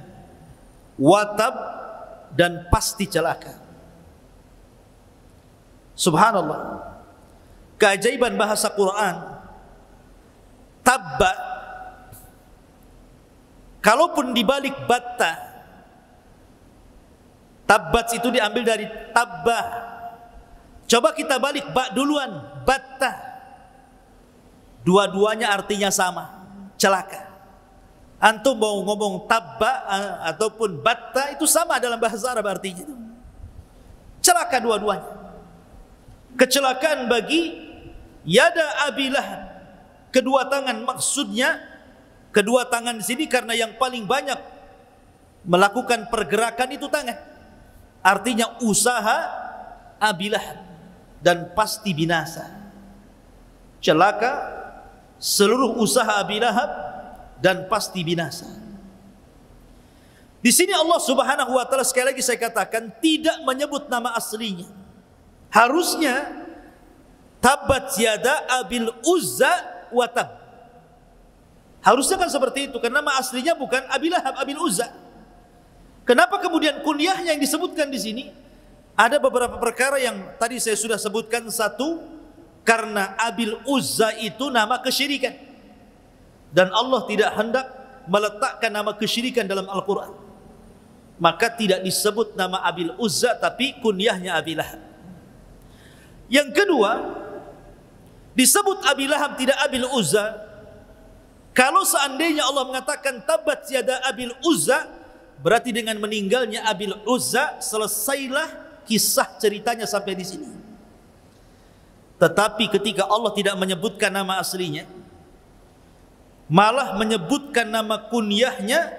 watab, dan pasti celaka. Subhanallah, keajaiban bahasa Quran. Tabba, kalaupun dibalik batta, tabbat itu diambil dari tabbah. Coba kita balik ba duluan, batta. Dua-duanya artinya sama, celaka. Antum mau ngomong tabba ataupun batta itu sama dalam bahasa Arab artinya. Celaka dua-duanya. Kecelakaan bagi yada Abi Lahab. Kedua tangan, maksudnya kedua tangan di sini karena yang paling banyak melakukan pergerakan itu tangan. Artinya usaha Abi Lahab dan pasti binasa. Celaka seluruh usaha Abi Lahab dan pasti binasa. Di sini Allah Subhanahu wa taala sekali lagi saya katakan tidak menyebut nama aslinya. Harusnya Tabbat yada Abil Uzza wa tab. Harusnya kan seperti itu karena nama aslinya bukan Abi Lahab, Abil Uzza. Kenapa kemudian kunyahnya yang disebutkan di sini? Ada beberapa perkara yang tadi saya sudah sebutkan. Satu, karena Abil Uzza itu nama kesyirikan, dan Allah tidak hendak meletakkan nama kesyirikan dalam Al-Quran, maka tidak disebut nama Abil Uzza tapi kunyahnya Abi Lahab. Yang kedua, disebut Abi Lahab tidak Abil Uzza. Kalau seandainya Allah mengatakan Tabbat yada Abil Uzza, berarti dengan meninggalnya Abil Uzza selesailah kisah ceritanya sampai di sini. Tetapi ketika Allah tidak menyebutkan nama aslinya, malah menyebutkan nama kunyahnya,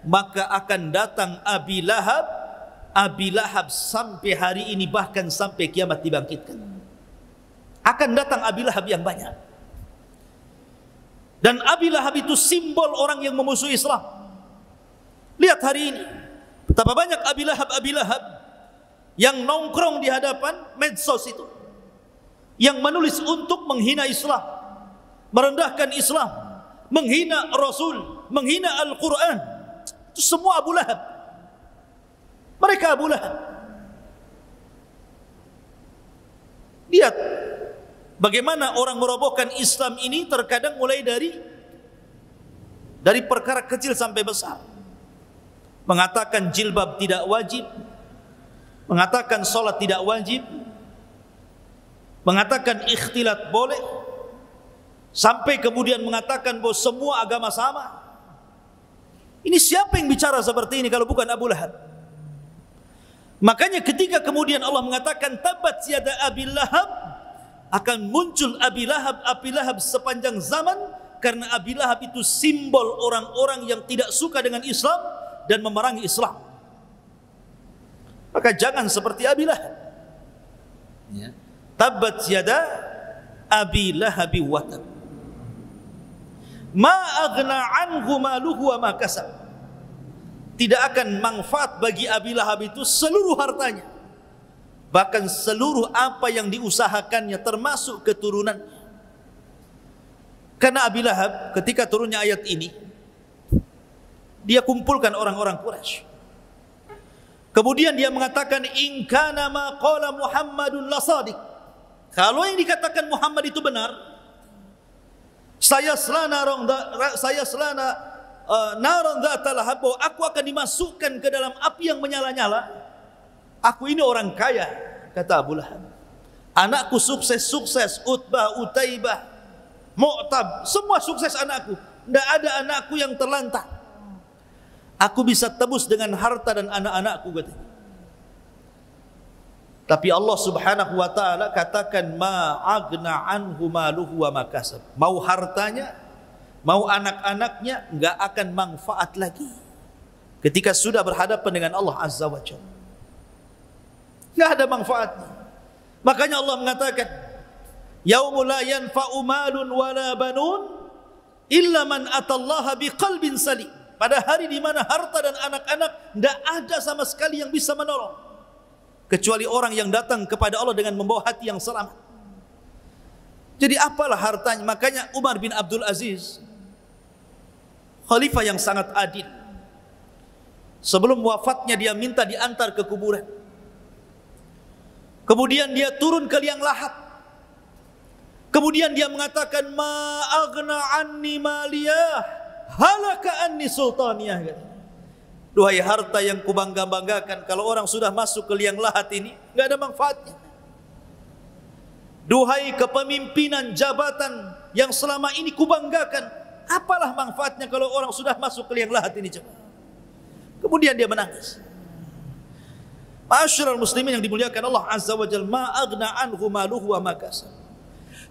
maka akan datang Abi Lahab. Abi Lahab sampai hari ini, bahkan sampai kiamat dibangkitkan, akan datang Abi Lahab yang banyak. Dan Abi Lahab itu simbol orang yang memusuhi Islam. Lihat hari ini betapa banyak Abi Lahab yang nongkrong di hadapan medsos itu, yang menulis untuk menghina Islam, merendahkan Islam, menghina Rasul, menghina Al-Quran. Itu semua Abu Lahab. Mereka Abu Lahab. Lihat bagaimana orang merobohkan Islam ini terkadang mulai dari perkara kecil sampai besar. Mengatakan jilbab tidak wajib, mengatakan sholat tidak wajib, mengatakan ikhtilat boleh, sampai kemudian mengatakan bahwa semua agama sama. Ini siapa yang bicara seperti ini kalau bukan Abu Lahab? Makanya ketika kemudian Allah mengatakan Tabbat yada Abi Lahab, akan muncul Abi Lahab sepanjang zaman, karena Abi Lahab itu simbol orang-orang yang tidak suka dengan Islam dan memerangi Islam. Maka jangan seperti Abi Lahab. Ya. Tabbat yada Abi Lahab wa tab. Ma aghna anhu maluhu wa ma kasab. Tidak akan manfaat bagi Abi Lahab itu seluruh hartanya, bahkan seluruh apa yang diusahakannya termasuk keturunan. Karena Abi Lahab ketika turunnya ayat ini, dia kumpulkan orang-orang Quraisy. Kemudian dia mengatakan in kana ma qala Muhammadun lasadiq. Kalau yang dikatakan Muhammad itu benar, saya selana naron dzata lahab, aku akan dimasukkan ke dalam api yang menyala-nyala. Aku ini orang kaya, kata Abu Lahab. Anakku sukses, Utbah, Utaibah, Mu'tab, semua sukses anakku. Tidak ada anakku yang terlantar. Aku bisa tebus dengan harta dan anak-anakku, katanya. Tapi Allah Subhanahu wa taala katakan ma agna anhu maluhu wa ma kasab. Mau hartanya, mau anak-anaknya enggak akan manfaat lagi ketika sudah berhadapan dengan Allah Azza wa Jalla. Enggak ada manfaatnya. Makanya Allah mengatakan yaumul la yanfa'u malun wala banun illa man atallaha biqalbin salim. Pada hari di mana harta dan anak-anak tidak ada sama sekali yang bisa menolong, kecuali orang yang datang kepada Allah dengan membawa hati yang selamat. Jadi apalah hartanya? Makanya Umar bin Abdul Aziz khalifah yang sangat adil. Sebelum wafatnya dia minta diantar ke kuburan. Kemudian dia turun ke liang lahat. Kemudian dia mengatakan, ma aghna anni maliyah, halaka anni sultaniyah. Duhai harta yang kubangga-banggakan, kalau orang sudah masuk ke liang lahat ini, enggak ada manfaatnya. Duhai kepemimpinan jabatan yang selama ini kubanggakan, apalah manfaatnya kalau orang sudah masuk ke liang lahat ini, coba. Kemudian dia menangis. Ma'asyiral muslimin yang dimuliakan Allah Azza wa Jalla, ma aghna anhu maluhu wa ma kasab.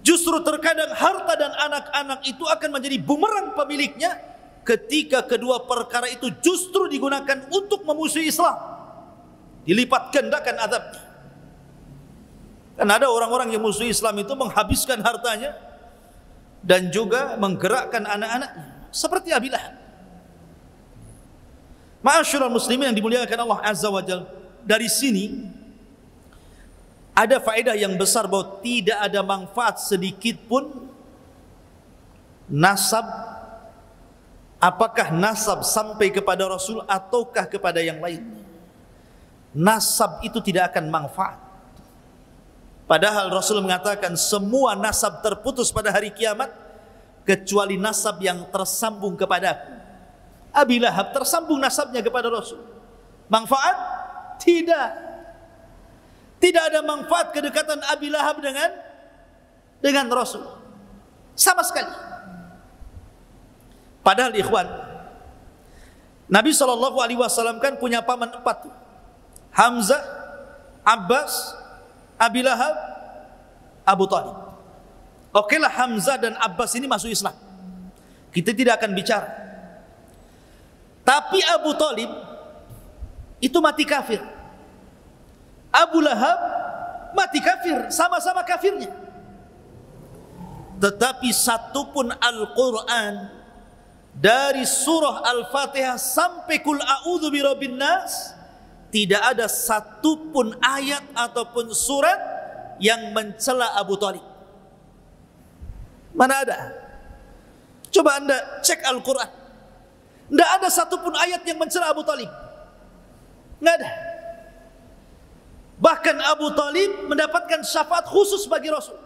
Justru terkadang harta dan anak-anak itu akan menjadi bumerang pemiliknya ketika kedua perkara itu justru digunakan untuk memusuhi Islam. Dilipat gandakan azabnya. Dan ada orang-orang yang musuh Islam itu menghabiskan hartanya dan juga menggerakkan anak-anaknya, seperti Abi Lahab. Ma'asyiral muslimin yang dimuliakan Allah Azza wa Jalla, dari sini ada faedah yang besar bahwa tidak ada manfaat sedikit pun nasab, apakah nasab sampai kepada Rasul ataukah kepada yang lain. Nasab itu tidak akan manfaat. Padahal Rasul mengatakan semua nasab terputus pada hari kiamat kecuali nasab yang tersambung kepadaku. Abi Lahab tersambung nasabnya kepada Rasul. Manfaat? Tidak. Tidak ada manfaat kedekatan Abi Lahab dengan Rasul. Sama sekali. Padahal ikhwan, Nabi SAW kan punya paman 4. Hamzah, Abbas, Abi Lahab, Abu Talib. Okelah Hamzah dan Abbas ini masuk Islam, kita tidak akan bicara. Tapi Abu Talib itu mati kafir. Abu Lahab mati kafir, sama-sama kafirnya. Tetapi satupun Al-Quran dari surah Al-Fatihah sampai Qul a'udzu birabbin nas, tidak ada satupun ayat ataupun surat yang mencela Abu Talib. Mana ada? Coba anda cek Al-Quran. Tidak ada satupun ayat yang mencela Abu Talib. Tidak ada. Bahkan Abu Talib mendapatkan syafaat khusus bagi Rasul.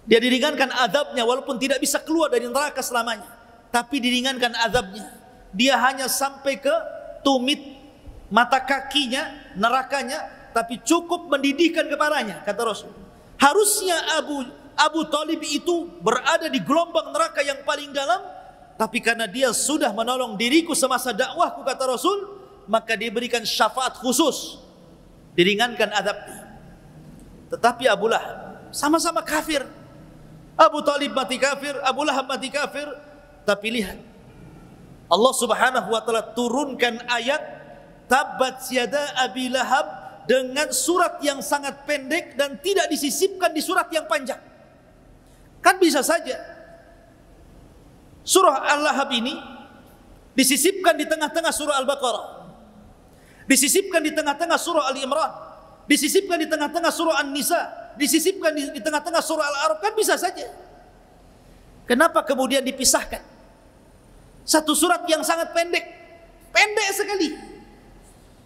Dia diringankan azabnya walaupun tidak bisa keluar dari neraka selamanya. Tapi diringankan azabnya. Dia hanya sampai ke tumit mata kakinya, nerakanya, tapi cukup mendidihkan kepalanya, kata Rasul. Harusnya Abu Talib itu berada di gelombang neraka yang paling dalam, tapi karena dia sudah menolong diriku semasa dakwahku, kata Rasul, maka diberikan syafaat khusus, diringankan azabnya. Tetapi Abu Lahab sama-sama kafir. Abu Talib mati kafir, Abu Lahab mati kafir. Tapi lihat, Allah Subhanahu wa taala turunkan ayat Tabbat yada Abi Lahab dengan surat yang sangat pendek dan tidak disisipkan di surat yang panjang. Kan bisa saja surah Al-Lahab ini disisipkan di tengah-tengah surah Al-Baqarah, disisipkan di tengah-tengah surah Al-Imran, disisipkan di tengah-tengah surah An-Nisa, disisipkan di tengah-tengah surah Al-A'raf, kan bisa saja. Kenapa kemudian dipisahkan? Satu surat yang sangat pendek, pendek sekali,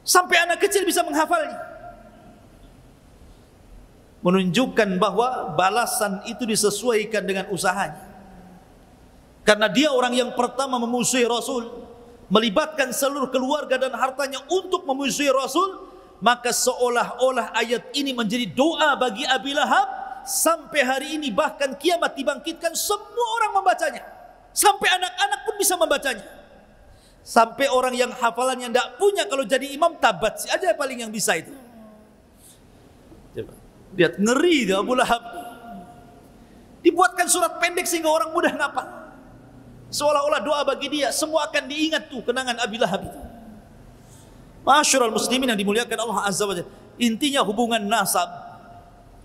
sampai anak kecil bisa menghafalnya. Menunjukkan bahwa balasan itu disesuaikan dengan usahanya. Karena dia orang yang pertama memusuhi Rasul, melibatkan seluruh keluarga dan hartanya untuk memusuhi Rasul, maka seolah-olah ayat ini menjadi doa bagi Abi Lahab. Sampai hari ini bahkan kiamat dibangkitkan, semua orang membacanya. Sampai anak-anak pun bisa membacanya. Sampai orang yang hafalannya tidak punya, kalau jadi imam tabat si aja paling yang bisa itu. Coba lihat, ngeri dia Abu Lahab. Dibuatkan surat pendek sehingga orang mudah ngapal. Seolah-olah doa bagi dia, semua akan diingat tuh kenangan Abi Lahab itu. Ma'asyiral muslimin yang dimuliakan Allah Azza wa Jalla, intinya hubungan nasab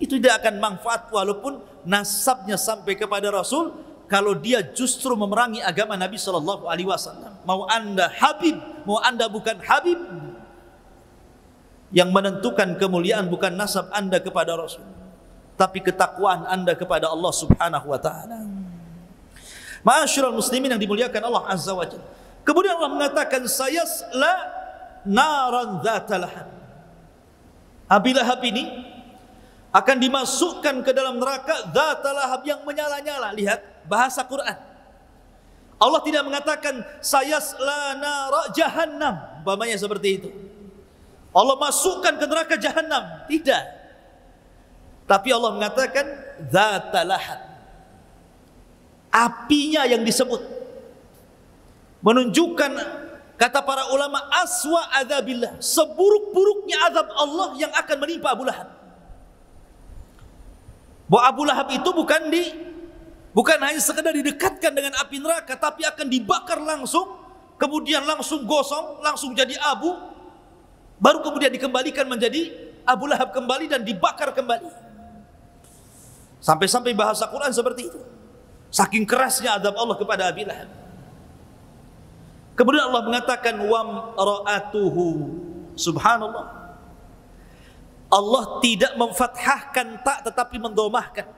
itu tidak akan manfaat walaupun nasabnya sampai kepada Rasul, kalau dia justru memerangi agama Nabi sallallahu alaihi wasallam. Mau anda Habib, mau anda bukan Habib, yang menentukan kemuliaan bukan nasab anda kepada Rasul, tapi ketakwaan anda kepada Allah Subhanahu wa taala. Ma'asyiral muslimin yang dimuliakan Allah Azza wa Jalla. Kemudian Allah mengatakan sayasla naran dzata lahab. Abi Lahab ini akan dimasukkan ke dalam neraka dzata lahab yang menyala-nyala. Lihat bahasa Quran. Allah tidak mengatakan sayasla nara jahannam, umpamanya seperti itu. Allah masukkan ke neraka jahannam, tidak. Tapi Allah mengatakan dzata lahab. Apinya yang disebut menunjukkan, kata para ulama, aswa adzabillah, seburuk-buruknya azab Allah yang akan menimpa Abu Lahab. Bahwa Abu Lahab itu bukan hanya sekedar didekatkan dengan api neraka, tapi akan dibakar langsung, kemudian langsung gosong, langsung jadi abu, baru kemudian dikembalikan menjadi Abu Lahab kembali dan dibakar kembali. Sampai-sampai bahasa Quran seperti itu. Saking kerasnya azab Allah kepada Abi Lahab. Kemudian Allah mengatakan wamra'atuhu. Subhanallah. Allah tidak memfathahkan tak tetapi mendomahkan.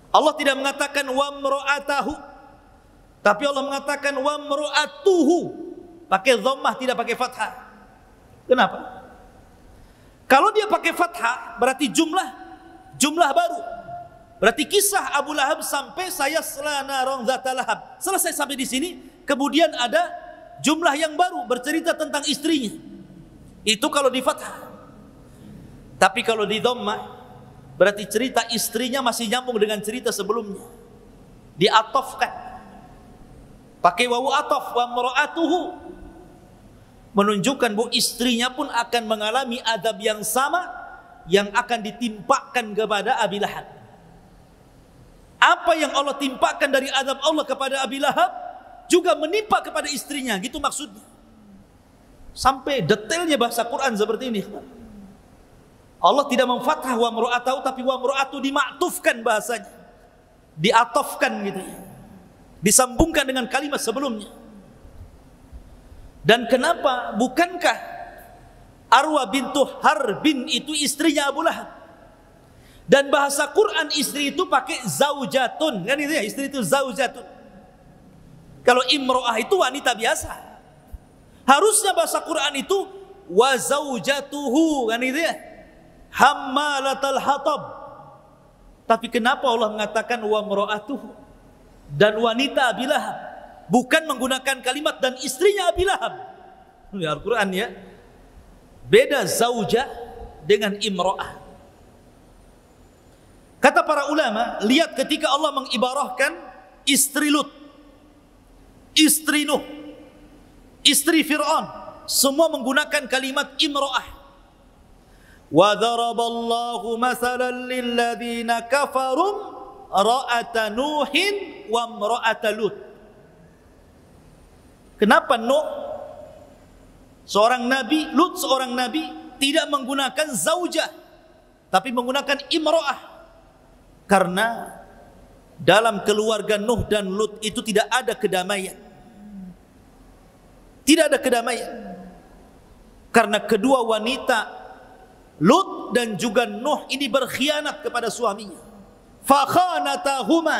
Allah tidak mengatakan wamra'atahu, tapi Allah mengatakan wamra'atuhu, pakai dhammah, tidak pakai fathah. Kenapa? Kalau dia pakai fathah berarti jumlah baru. Berarti kisah Abu Lahab sampai sayasla naran dzata lahab selesai sampai di sini. Kemudian ada jumlah yang baru bercerita tentang istrinya. Itu kalau di fathah. Tapi kalau di dhammah berarti cerita istrinya masih nyambung dengan cerita sebelumnya. Diatofkan. Pakai wawu atof wa mar'atuhu. Menunjukkan bahwa istrinya pun akan mengalami adab yang sama yang akan ditimpakan kepada Abi Lahab. Apa yang Allah timpakan dari adab Allah kepada Abi Lahab juga menimpa kepada istrinya, gitu maksudnya. Sampai detailnya bahasa Quran seperti ini. Allah tidak memfathah wa mru'atahu, tapi wa mru'atu dimaktufkan bahasanya. Diatofkan gitu ya. Disambungkan dengan kalimat sebelumnya. Dan kenapa? Bukankah Arwa bintu Harbin itu istrinya Abu Lahab? Dan bahasa Quran istri itu pakai zaujatun, kan itu ya, istri itu zaujatun. Kalau imro'ah itu wanita biasa. Harusnya bahasa Quran itu wa zaujatuhu, kan itu ya, hammalatal hatab. Tapi kenapa Allah mengatakan wa mro'atuhu dan wanita Abi Lahab, bukan menggunakan kalimat dan istrinya Abi Lahab? Ya Al-Quran ya, beda zauja dengan imro'ah. Kata para ulama, lihat ketika Allah mengibarahkan istri Lut, istri Nuh, istri Fir'aun, semua menggunakan kalimat imro'ah. Wa daraballahu masalan lilladzina kafarum ra'ata Nuhin wa imra'ata Lut. Kenapa Nuh seorang nabi, Lut seorang nabi, tidak menggunakan zaujah tapi menggunakan imro'ah? Karena dalam keluarga Nuh dan Lut itu tidak ada kedamaian. Tidak ada kedamaian. Karena kedua wanita Lut dan juga Nuh ini berkhianat kepada suaminya. Fakhanatahuma.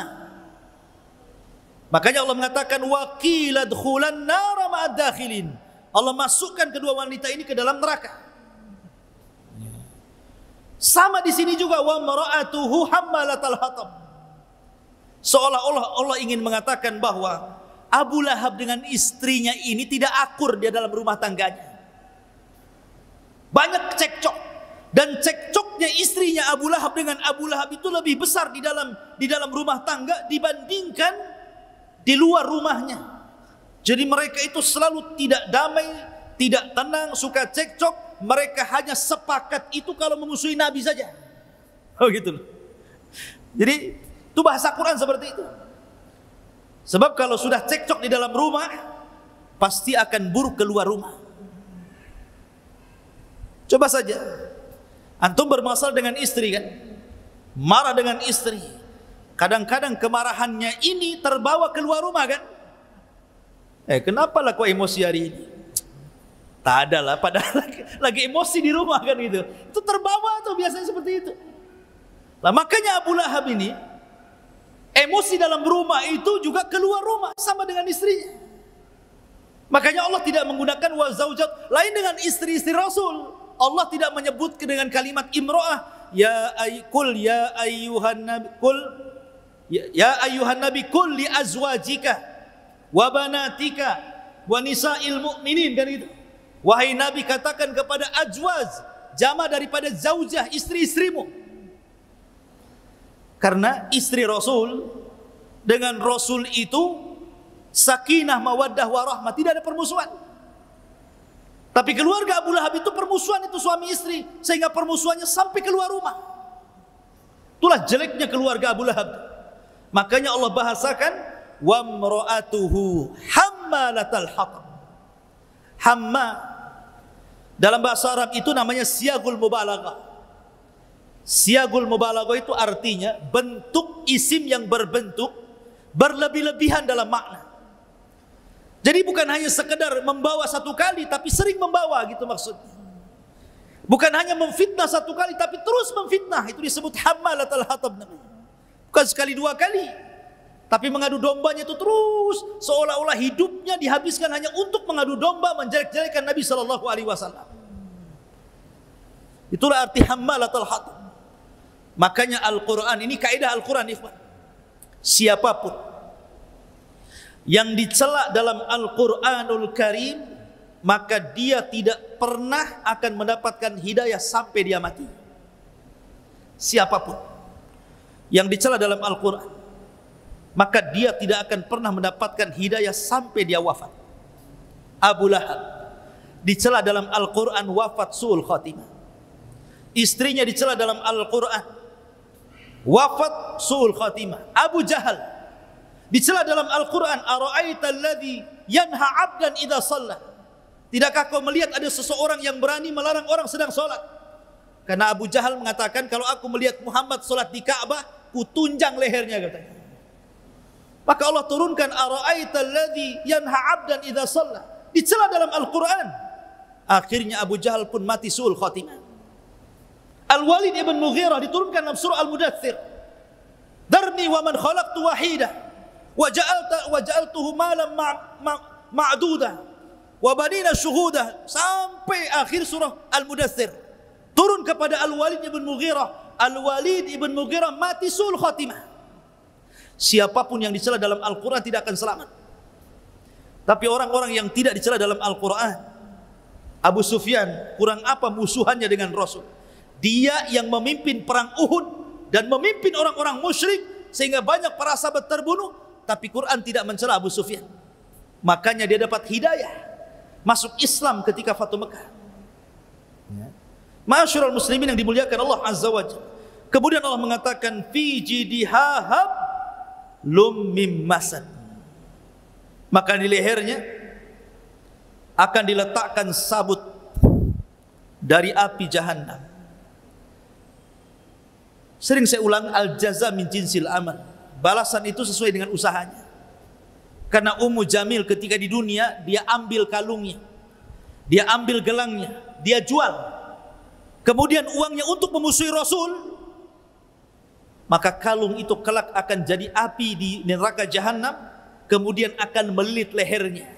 Makanya Allah mengatakan wa qila dkhulan nara ma'ad dakhilin. Allah masukkan kedua wanita ini ke dalam neraka. Sama di sini juga wa mar'atuhu hammalatal hatab. Seolah-olah Allah ingin mengatakan bahwa Abu Lahab dengan istrinya ini tidak akur di dalam rumah tangganya. Banyak cekcok, dan cekcoknya istrinya Abu Lahab dengan Abu Lahab itu lebih besar di dalam rumah tangga dibandingkan di luar rumahnya. Jadi mereka itu selalu tidak damai, tidak tenang, suka cekcok. Mereka hanya sepakat itu kalau memusuhi Nabi saja. Oh gitu loh. Jadi itu bahasa Quran seperti itu. Sebab kalau sudah cekcok di dalam rumah, pasti akan buruk keluar rumah. Coba saja antum bermasalah dengan istri kan, marah dengan istri. Kadang-kadang kemarahannya ini terbawa keluar rumah kan. Kenapa lah kau emosi hari ini? Tak ada lah, padahal lagi emosi di rumah kan gitu. Itu terbawa tuh biasanya seperti itu. Lah makanya Abu Lahab ini Emosi dalam rumah itu juga keluar rumah sama dengan istrinya. Makanya Allah tidak menggunakan wa zaujat lain dengan istri-istri Rasul. Allah tidak menyebut dengan kalimat imra'ah. Ya ayyuhan nabi qul li azwajika wa banatika wa nisa'il mu'minin, kan itu. Wahai Nabi, katakan kepada azwaj, jama daripada zaujah, istri-istrimu. Karena istri Rasul dengan Rasul itu sakinah, mawaddah, warahmah, tidak ada permusuhan. Tapi keluarga Abu Lahab itu permusuhan, itu suami istri, sehingga permusuhannya sampai keluar rumah. Itulah jeleknya keluarga Abu Lahab. Makanya Allah bahasakan wa mra'atuhu hammalatal hatab. Hamma dalam bahasa Arab itu namanya siyagul mubalaghah. Siyagul mubalaghah itu artinya bentuk isim yang berbentuk berlebih-lebihan dalam makna. Jadi bukan hanya sekedar membawa satu kali, tapi sering membawa, gitu maksudnya. Bukan hanya memfitnah satu kali, tapi terus memfitnah. Itu disebut hammalatul hatab namanya. Bukan sekali dua kali, tapi mengadu dombanya itu terus, seolah-olah hidupnya dihabiskan hanya untuk mengadu domba, menjelek-jelekan Nabi SAW. Itulah arti hammalatul hatab. Makanya Al-Quran, ini kaidah Al-Quran, ikhwan. Siapapun yang dicela dalam Al-Quranul Karim, maka dia tidak pernah akan mendapatkan hidayah sampai dia mati. Siapapun yang dicela dalam Al-Quran, maka dia tidak akan pernah mendapatkan hidayah sampai dia wafat. Abu Lahab dicela dalam Al-Quran wafat su'ul khatimah. Istrinya dicela dalam Al-Quran wafat su'ul khatimah. Abu Jahal dicela dalam Al-Quran, ara'aita alladhi yanha 'abdan idza shalla. Tidakkah kau melihat ada seseorang yang berani melarang orang sedang solat? Karena Abu Jahal mengatakan, kalau aku melihat Muhammad solat di Ka'bah, ku tunjang lehernya, katanya. Maka Allah turunkan ara'aita alladhi yanha 'abdan idza shalla. Dicela dalam Al-Quran. Akhirnya Abu Jahal pun mati su'ul khatimah. Al-Walid ibn Mughirah diturunkan dalam surah Al-Mudaththir. Darni wa man khalaqtu wahida wa ja'altuhu malan ma'duda wa banina syuhuda, sampai akhir surah Al-Mudaththir. Turun kepada Al-Walid ibn Mughirah. Al-Walid ibn Mughirah mati su'ul khatimah. Siapapun yang dicela dalam Al-Quran tidak akan selamat. Tapi orang-orang yang tidak dicela dalam Al-Quran, Abu Sufyan, kurang apa musuhannya dengan Rasul? Dia yang memimpin perang Uhud dan memimpin orang-orang musyrik sehingga banyak para sahabat terbunuh, tapi Quran tidak mencela Abu Sufyan. Makanya dia dapat hidayah masuk Islam ketika Fatu Mekah. Ma'asyiral muslimin yang dimuliakan Allah Azza wa Jalla. Kemudian Allah mengatakan fi jidha hablum mim masad. Maka di lehernya akan diletakkan sabut dari api Jahannam. Sering saya ulang, al-jaza min jinsil amal. Balasan itu sesuai dengan usahanya. Karena Ummu Jamil ketika di dunia, dia ambil kalungnya, dia ambil gelangnya, dia jual. Kemudian uangnya untuk memusuhi Rasul. Maka kalung itu kelak akan jadi api di neraka Jahannam, kemudian akan melilit lehernya.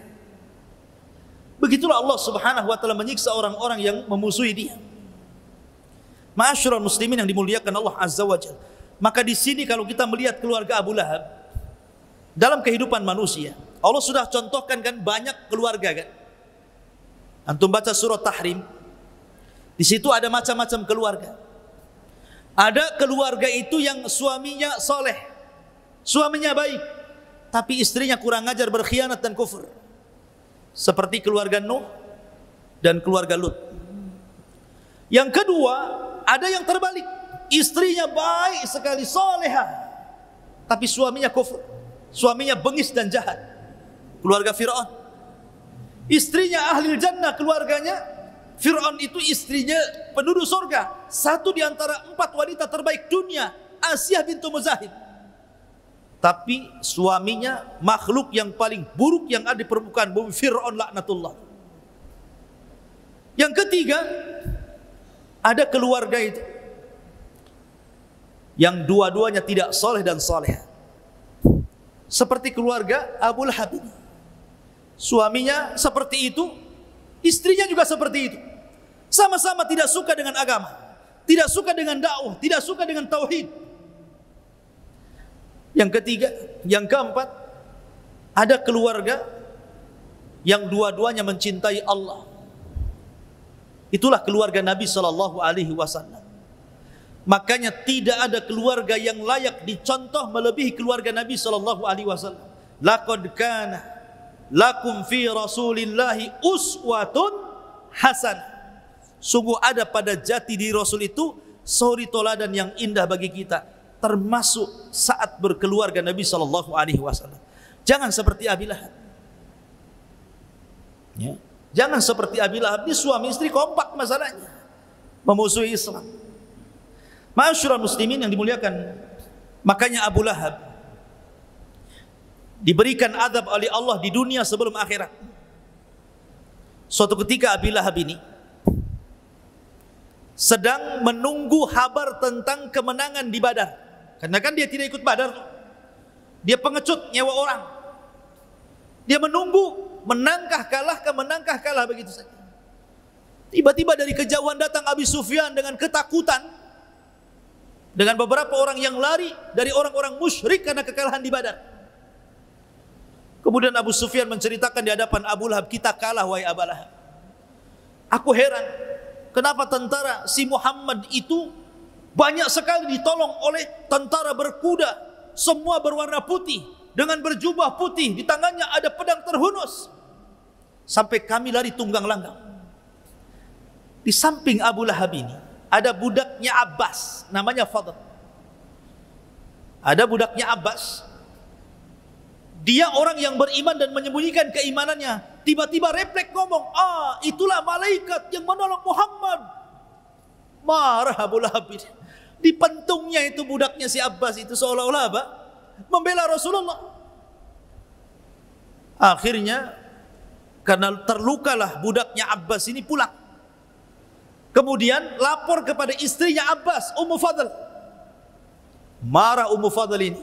Begitulah Allah Subhanahu wa taala menyiksa orang-orang yang memusuhi dia. Ma'asyiral muslimin yang dimuliakan Allah Azza wa Jalla. Maka di sini kalau kita melihat keluarga Abu Lahab dalam kehidupan manusia, Allah sudah contohkan kan banyak keluarga kan. Antum baca surah Tahrim, di situ ada macam-macam keluarga. Ada keluarga itu yang suaminya soleh, suaminya baik, tapi istrinya kurang ajar, berkhianat dan kufur. Seperti keluarga Nuh dan keluarga Lut. Yang kedua, ada yang terbalik. Istrinya baik sekali, solehah, tapi suaminya kufur, suaminya bengis dan jahat. Keluarga Fir'aun. Istrinya ahli jannah, keluarganya Fir'aun itu istrinya penduduk surga. Satu di antara 4 wanita terbaik dunia, Asyah bintu Muzahid. Tapi suaminya makhluk yang paling buruk yang ada di permukaan bumi, Fir'aun laknatullah. Yang ketiga, ada keluarga itu yang dua-duanya tidak soleh dan soleh. seperti keluarga Abu Lahab ini. Suaminya seperti itu, istrinya juga seperti itu. Sama-sama tidak suka dengan agama, tidak suka dengan dakwah, tidak suka dengan tauhid. Yang ketiga, yang keempat, ada keluarga yang dua-duanya mencintai Allah. Itulah keluarga Nabi sallallahu alaihi wasallam. Makanya tidak ada keluarga yang layak dicontoh melebihi keluarga Nabi sallallahu alaihi wasallam. Laqad kana lakum fi Rasulillahi uswatun hasanah. Sungguh ada pada jati diri Rasul itu suri toladan yang indah bagi kita, termasuk saat berkeluarga Nabi sallallahu alaihi wasallam. Jangan seperti Abi Lahab. Ya. Jangan seperti Abi Lahab. Ini suami istri kompak masalahnya, memusuhi Islam. Ma'asyiral muslimin yang dimuliakan, makanya Abu Lahab diberikan azab oleh Allah di dunia sebelum akhirat. Suatu ketika Abi Lahab ini sedang menunggu kabar tentang kemenangan di Badar. Karena kan dia tidak ikut Badar, dia pengecut, nyewa orang. Dia menunggu, menangkah kalah begitu saja. Tiba-tiba dari kejauhan datang Abi Sufyan dengan ketakutan, dengan beberapa orang yang lari dari orang-orang musyrik karena kekalahan di Badar. Kemudian Abu Sufyan menceritakan di hadapan Abu Lahab, kita kalah wahai Abu Lahab. Aku heran, kenapa tentara si Muhammad itu banyak sekali ditolong oleh tentara berkuda, semua berwarna putih, dengan berjubah putih, di tangannya ada pedang terhunus, sampai kami lari tunggang langgang. Di samping Abu Lahab ini ada budaknya Abbas, namanya Fadl. Ada budaknya Abbas. Dia orang yang beriman dan menyembunyikan keimanannya. Tiba-tiba refleks ngomong, itulah malaikat yang menolong Muhammad. Marah Abu Lahab ini. Dipentungnya itu budaknya si Abbas itu, seolah-olah apa? Membela Rasulullah. Akhirnya karena terlukalah budaknya Abbas ini, pulang. Kemudian lapor kepada istrinya Abbas, Ummu Fadl. Marah Ummu Fadl ini.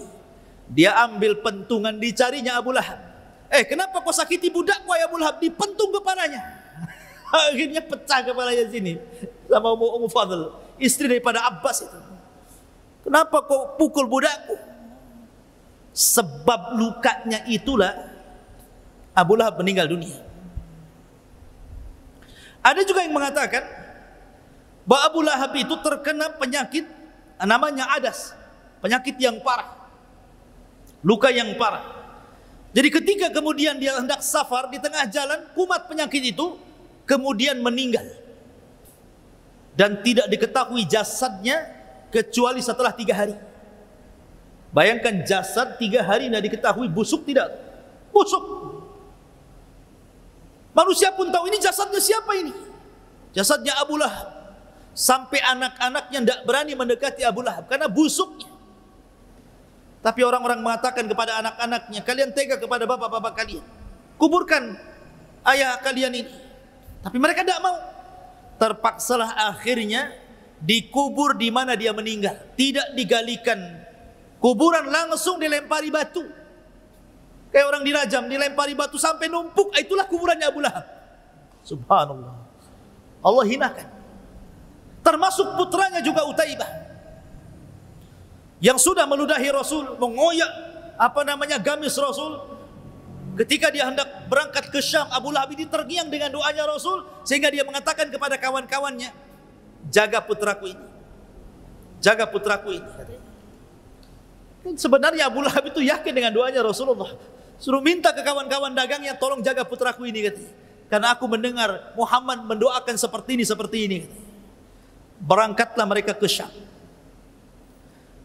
Dia ambil pentungan, dicarinya Abu Lahab. Kenapa kau sakiti budakku ya Abu Lahab? Dipentung kepalanya. Akhirnya pecah kepalanya sini sama Ummu Fadl, istri daripada Abbas itu. Kenapa kau pukul budakku? Sebab lukanya itulah Abu Lahab meninggal dunia. Ada juga yang mengatakan bahwa Abu Lahab itu terkena penyakit namanya adas, penyakit yang parah, luka yang parah. Jadi ketika kemudian dia hendak safar, di tengah jalan kumat penyakit itu, kemudian meninggal dan tidak diketahui jasadnya kecuali setelah 3 hari. Bayangkan jasad 3 hari tidak diketahui busuk tidak? Busuk. Manusia pun tahu ini jasadnya siapa ini? Jasadnya Abu Lahab. Sampai anak-anaknya tidak berani mendekati Abu Lahab karena busuknya. Tapi orang-orang mengatakan kepada anak-anaknya, kalian tega kepada bapak-bapak kalian, kuburkan ayah kalian ini. Tapi mereka tidak mau. Terpaksalah akhirnya dikubur di mana dia meninggal. Tidak digalikan kuburan, langsung dilempari batu. Kayak orang dirajam, dilempari batu sampai numpuk. Itulah kuburannya Abu Lahab. Subhanallah. Allah hinakan. Termasuk putranya juga Utaibah, yang sudah meludahi Rasul, mengoyak gamis Rasul. Ketika dia hendak berangkat ke Syam, Abu Lahab ini terngiang dengan doanya Rasul, sehingga dia mengatakan kepada kawan-kawannya, jaga putraku ini, jaga putraku ini. Kan sebenarnya Abu Lahab itu yakin dengan doanya Rasulullah, suruh minta ke kawan-kawan dagangnya, tolong jaga putraku ini, katanya. Karena aku mendengar Muhammad mendoakan seperti ini, katanya. Berangkatlah mereka ke Syam.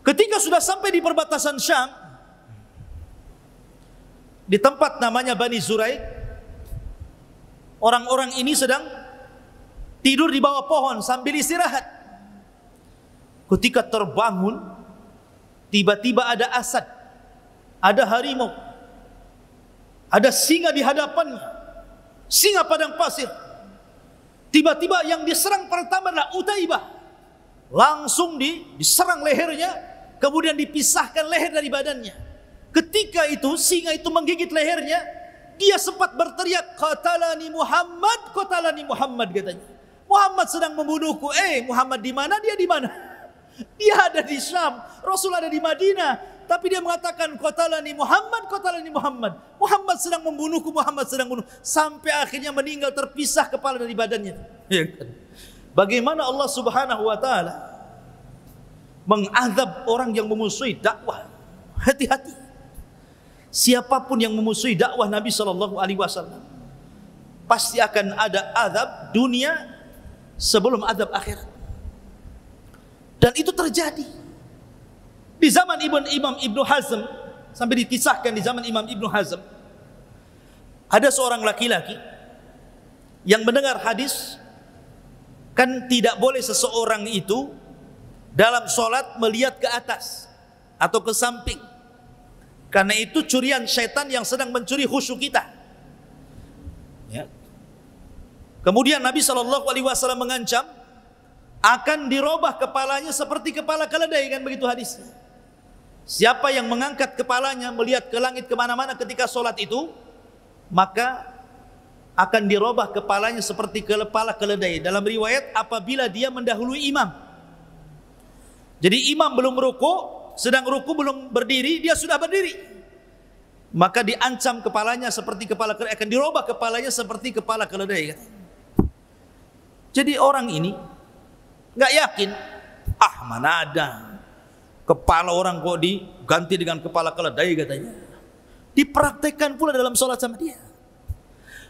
Ketika sudah sampai di perbatasan Syam, di tempat namanya Bani Zuraik, orang-orang ini sedang tidur di bawah pohon sambil istirahat. Ketika terbangun, tiba-tiba ada asad, ada harimau, ada singa di hadapannya, singa padang pasir. Tiba-tiba yang diserang pertama adalah Utaibah. Langsung diserang lehernya, kemudian dipisahkan leher dari badannya. Ketika itu singa itu menggigit lehernya, dia sempat berteriak, qatalani Muhammad katanya. Muhammad sedang membunuhku. Muhammad di mana? Dia di mana? Dia ada di Syam, Rasul ada di Madinah. Tapi dia mengatakan qatalani Muhammad. Muhammad sedang membunuhku, Muhammad sedang membunuh. Sampai akhirnya meninggal, terpisah kepala dari badannya. Bagaimana Allah Subhanahu wa taala mengazab orang yang memusuhi dakwah. Hati-hati. Siapapun yang memusuhi dakwah Nabi SAW, pasti akan ada azab dunia sebelum azab akhirat. Dan itu terjadi di zaman Imam Ibnu Hazm. Sampai dikisahkan di zaman Imam Ibnu Hazm, ada seorang laki-laki yang mendengar hadis, kan tidak boleh seseorang itu dalam sholat melihat ke atas atau ke samping, karena itu curian syaitan yang sedang mencuri khusyuk kita. Ya. Kemudian Nabi SAW mengancam akan dirubah kepalanya seperti kepala keledai, kan begitu hadisnya. Siapa yang mengangkat kepalanya melihat ke langit kemana-mana ketika sholat itu, maka akan dirubah kepalanya seperti kepala keledai. Dalam riwayat, apabila dia mendahului imam. Jadi imam belum ruku, sedang ruku belum berdiri, dia sudah berdiri, maka diancam kepalanya seperti kepala keledai, akan dirubah kepalanya seperti kepala keledai. Jadi orang ini nggak yakin, mana ada kepala orang kok diganti dengan kepala keledai katanya. Dipraktekkan pula dalam sholat sama dia.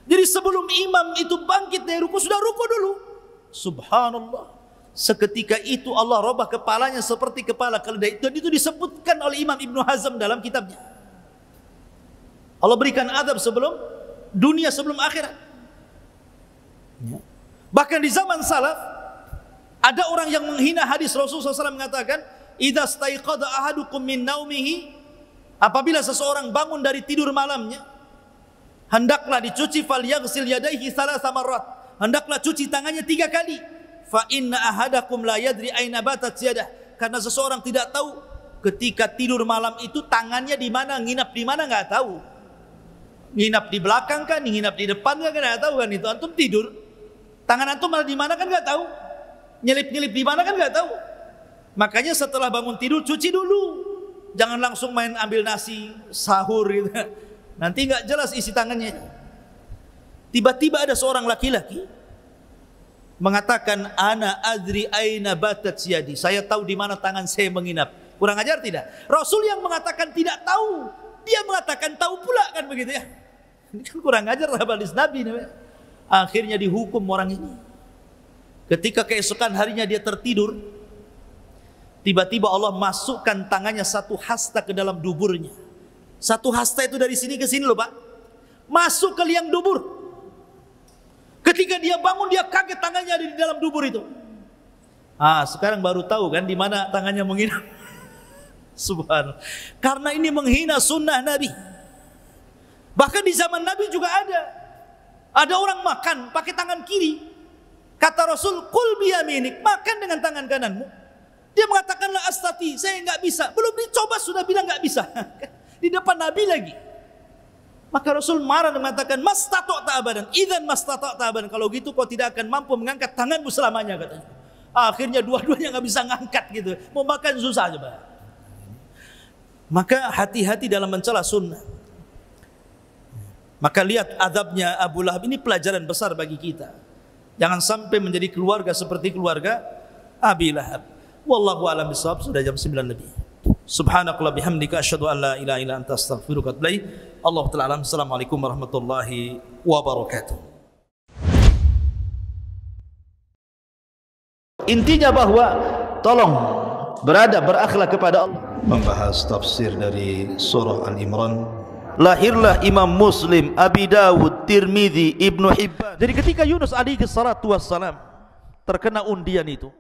Jadi sebelum imam itu bangkit dari ruku, sudah ruku dulu. Subhanallah. Seketika itu Allah robah kepalanya seperti kepala keledai. Dan itu disebutkan oleh Imam Ibnu Hazm dalam kitabnya. Allah berikan azab sebelum dunia, sebelum akhirat. Bahkan di zaman salaf, ada orang yang menghina hadis Rasulullah SAW mengatakan, idza staiqadha ahadukum min naumihi, apabila seseorang bangun dari tidur malamnya, hendaklah dicuci, falyaghsil yadayhi thalatha marrat, hendaklah cuci tangannya 3 kali. Fa inna ahadakum la yadri aina batat yadah, karena seseorang tidak tahu ketika tidur malam itu tangannya di mana, nginap di mana enggak tahu. Nginap di belakang kan, nginap di depan kan enggak tahu kan, itu antum tidur. Tangan antum malah di mana kan enggak tahu. Nyelip-nyelip di mana kan enggak tahu. Makanya setelah bangun tidur cuci dulu. Jangan langsung main ambil nasi sahur gitu. Nanti enggak jelas isi tangannya. Tiba-tiba ada seorang laki-laki mengatakan, ana adri aina batat yadi, saya tahu di mana tangan saya menginap. Kurang ajar tidak? Rasul yang mengatakan tidak tahu, dia mengatakan tahu pula, kan begitu ya. Ini kan kurang ajar hadis Nabi. Akhirnya dihukum orang ini. Ketika keesokan harinya dia tertidur, tiba-tiba Allah masukkan tangannya satu hasta ke dalam duburnya. Satu hasta itu dari sini ke sini loh Pak, masuk ke liang dubur. Ketika dia bangun, dia kaget tangannya ada di dalam dubur itu. Sekarang baru tahu kan di mana tangannya menginap. Subhanallah. Karena ini menghina sunnah Nabi. Bahkan di zaman Nabi juga ada. Ada orang makan pakai tangan kiri. Kata Rasul, kul biyaminik, makan dengan tangan kananmu. Dia mengatakan la astati, saya nggak bisa. Belum dicoba sudah bilang nggak bisa. Di depan Nabi lagi. Maka Rasul marah dan mengatakan, mastata'ta abadan, idzan mastata'ta abadan, kalau gitu kau tidak akan mampu mengangkat tanganmu selamanya, katanya. Akhirnya dua-duanya nggak bisa ngangkat gitu. Mau makan susah coba. Maka hati-hati dalam mencela sunnah. Maka lihat azabnya Abu Lahab, ini pelajaran besar bagi kita. Jangan sampai menjadi keluarga seperti keluarga Abi Lahab. Wallahu a'lam bishawab. Sudah jam 9 lebih. Subhanakallah bihamdika asyhadu an la ilaha illa anta astaghfiruka wa atubu ilaik. Allahu ta'ala alam. Assalamualaikum warahmatullahi wabarakatuh. Intinya bahwa tolong berakhlak kepada Allah. Membahas tafsir dari surah Al-Imran. Lahirlah Imam Muslim, Abi Dawud, Tirmidzi, Ibnu Hibban. Jadi ketika Yunus alaihi salatu wassalam terkena undian itu,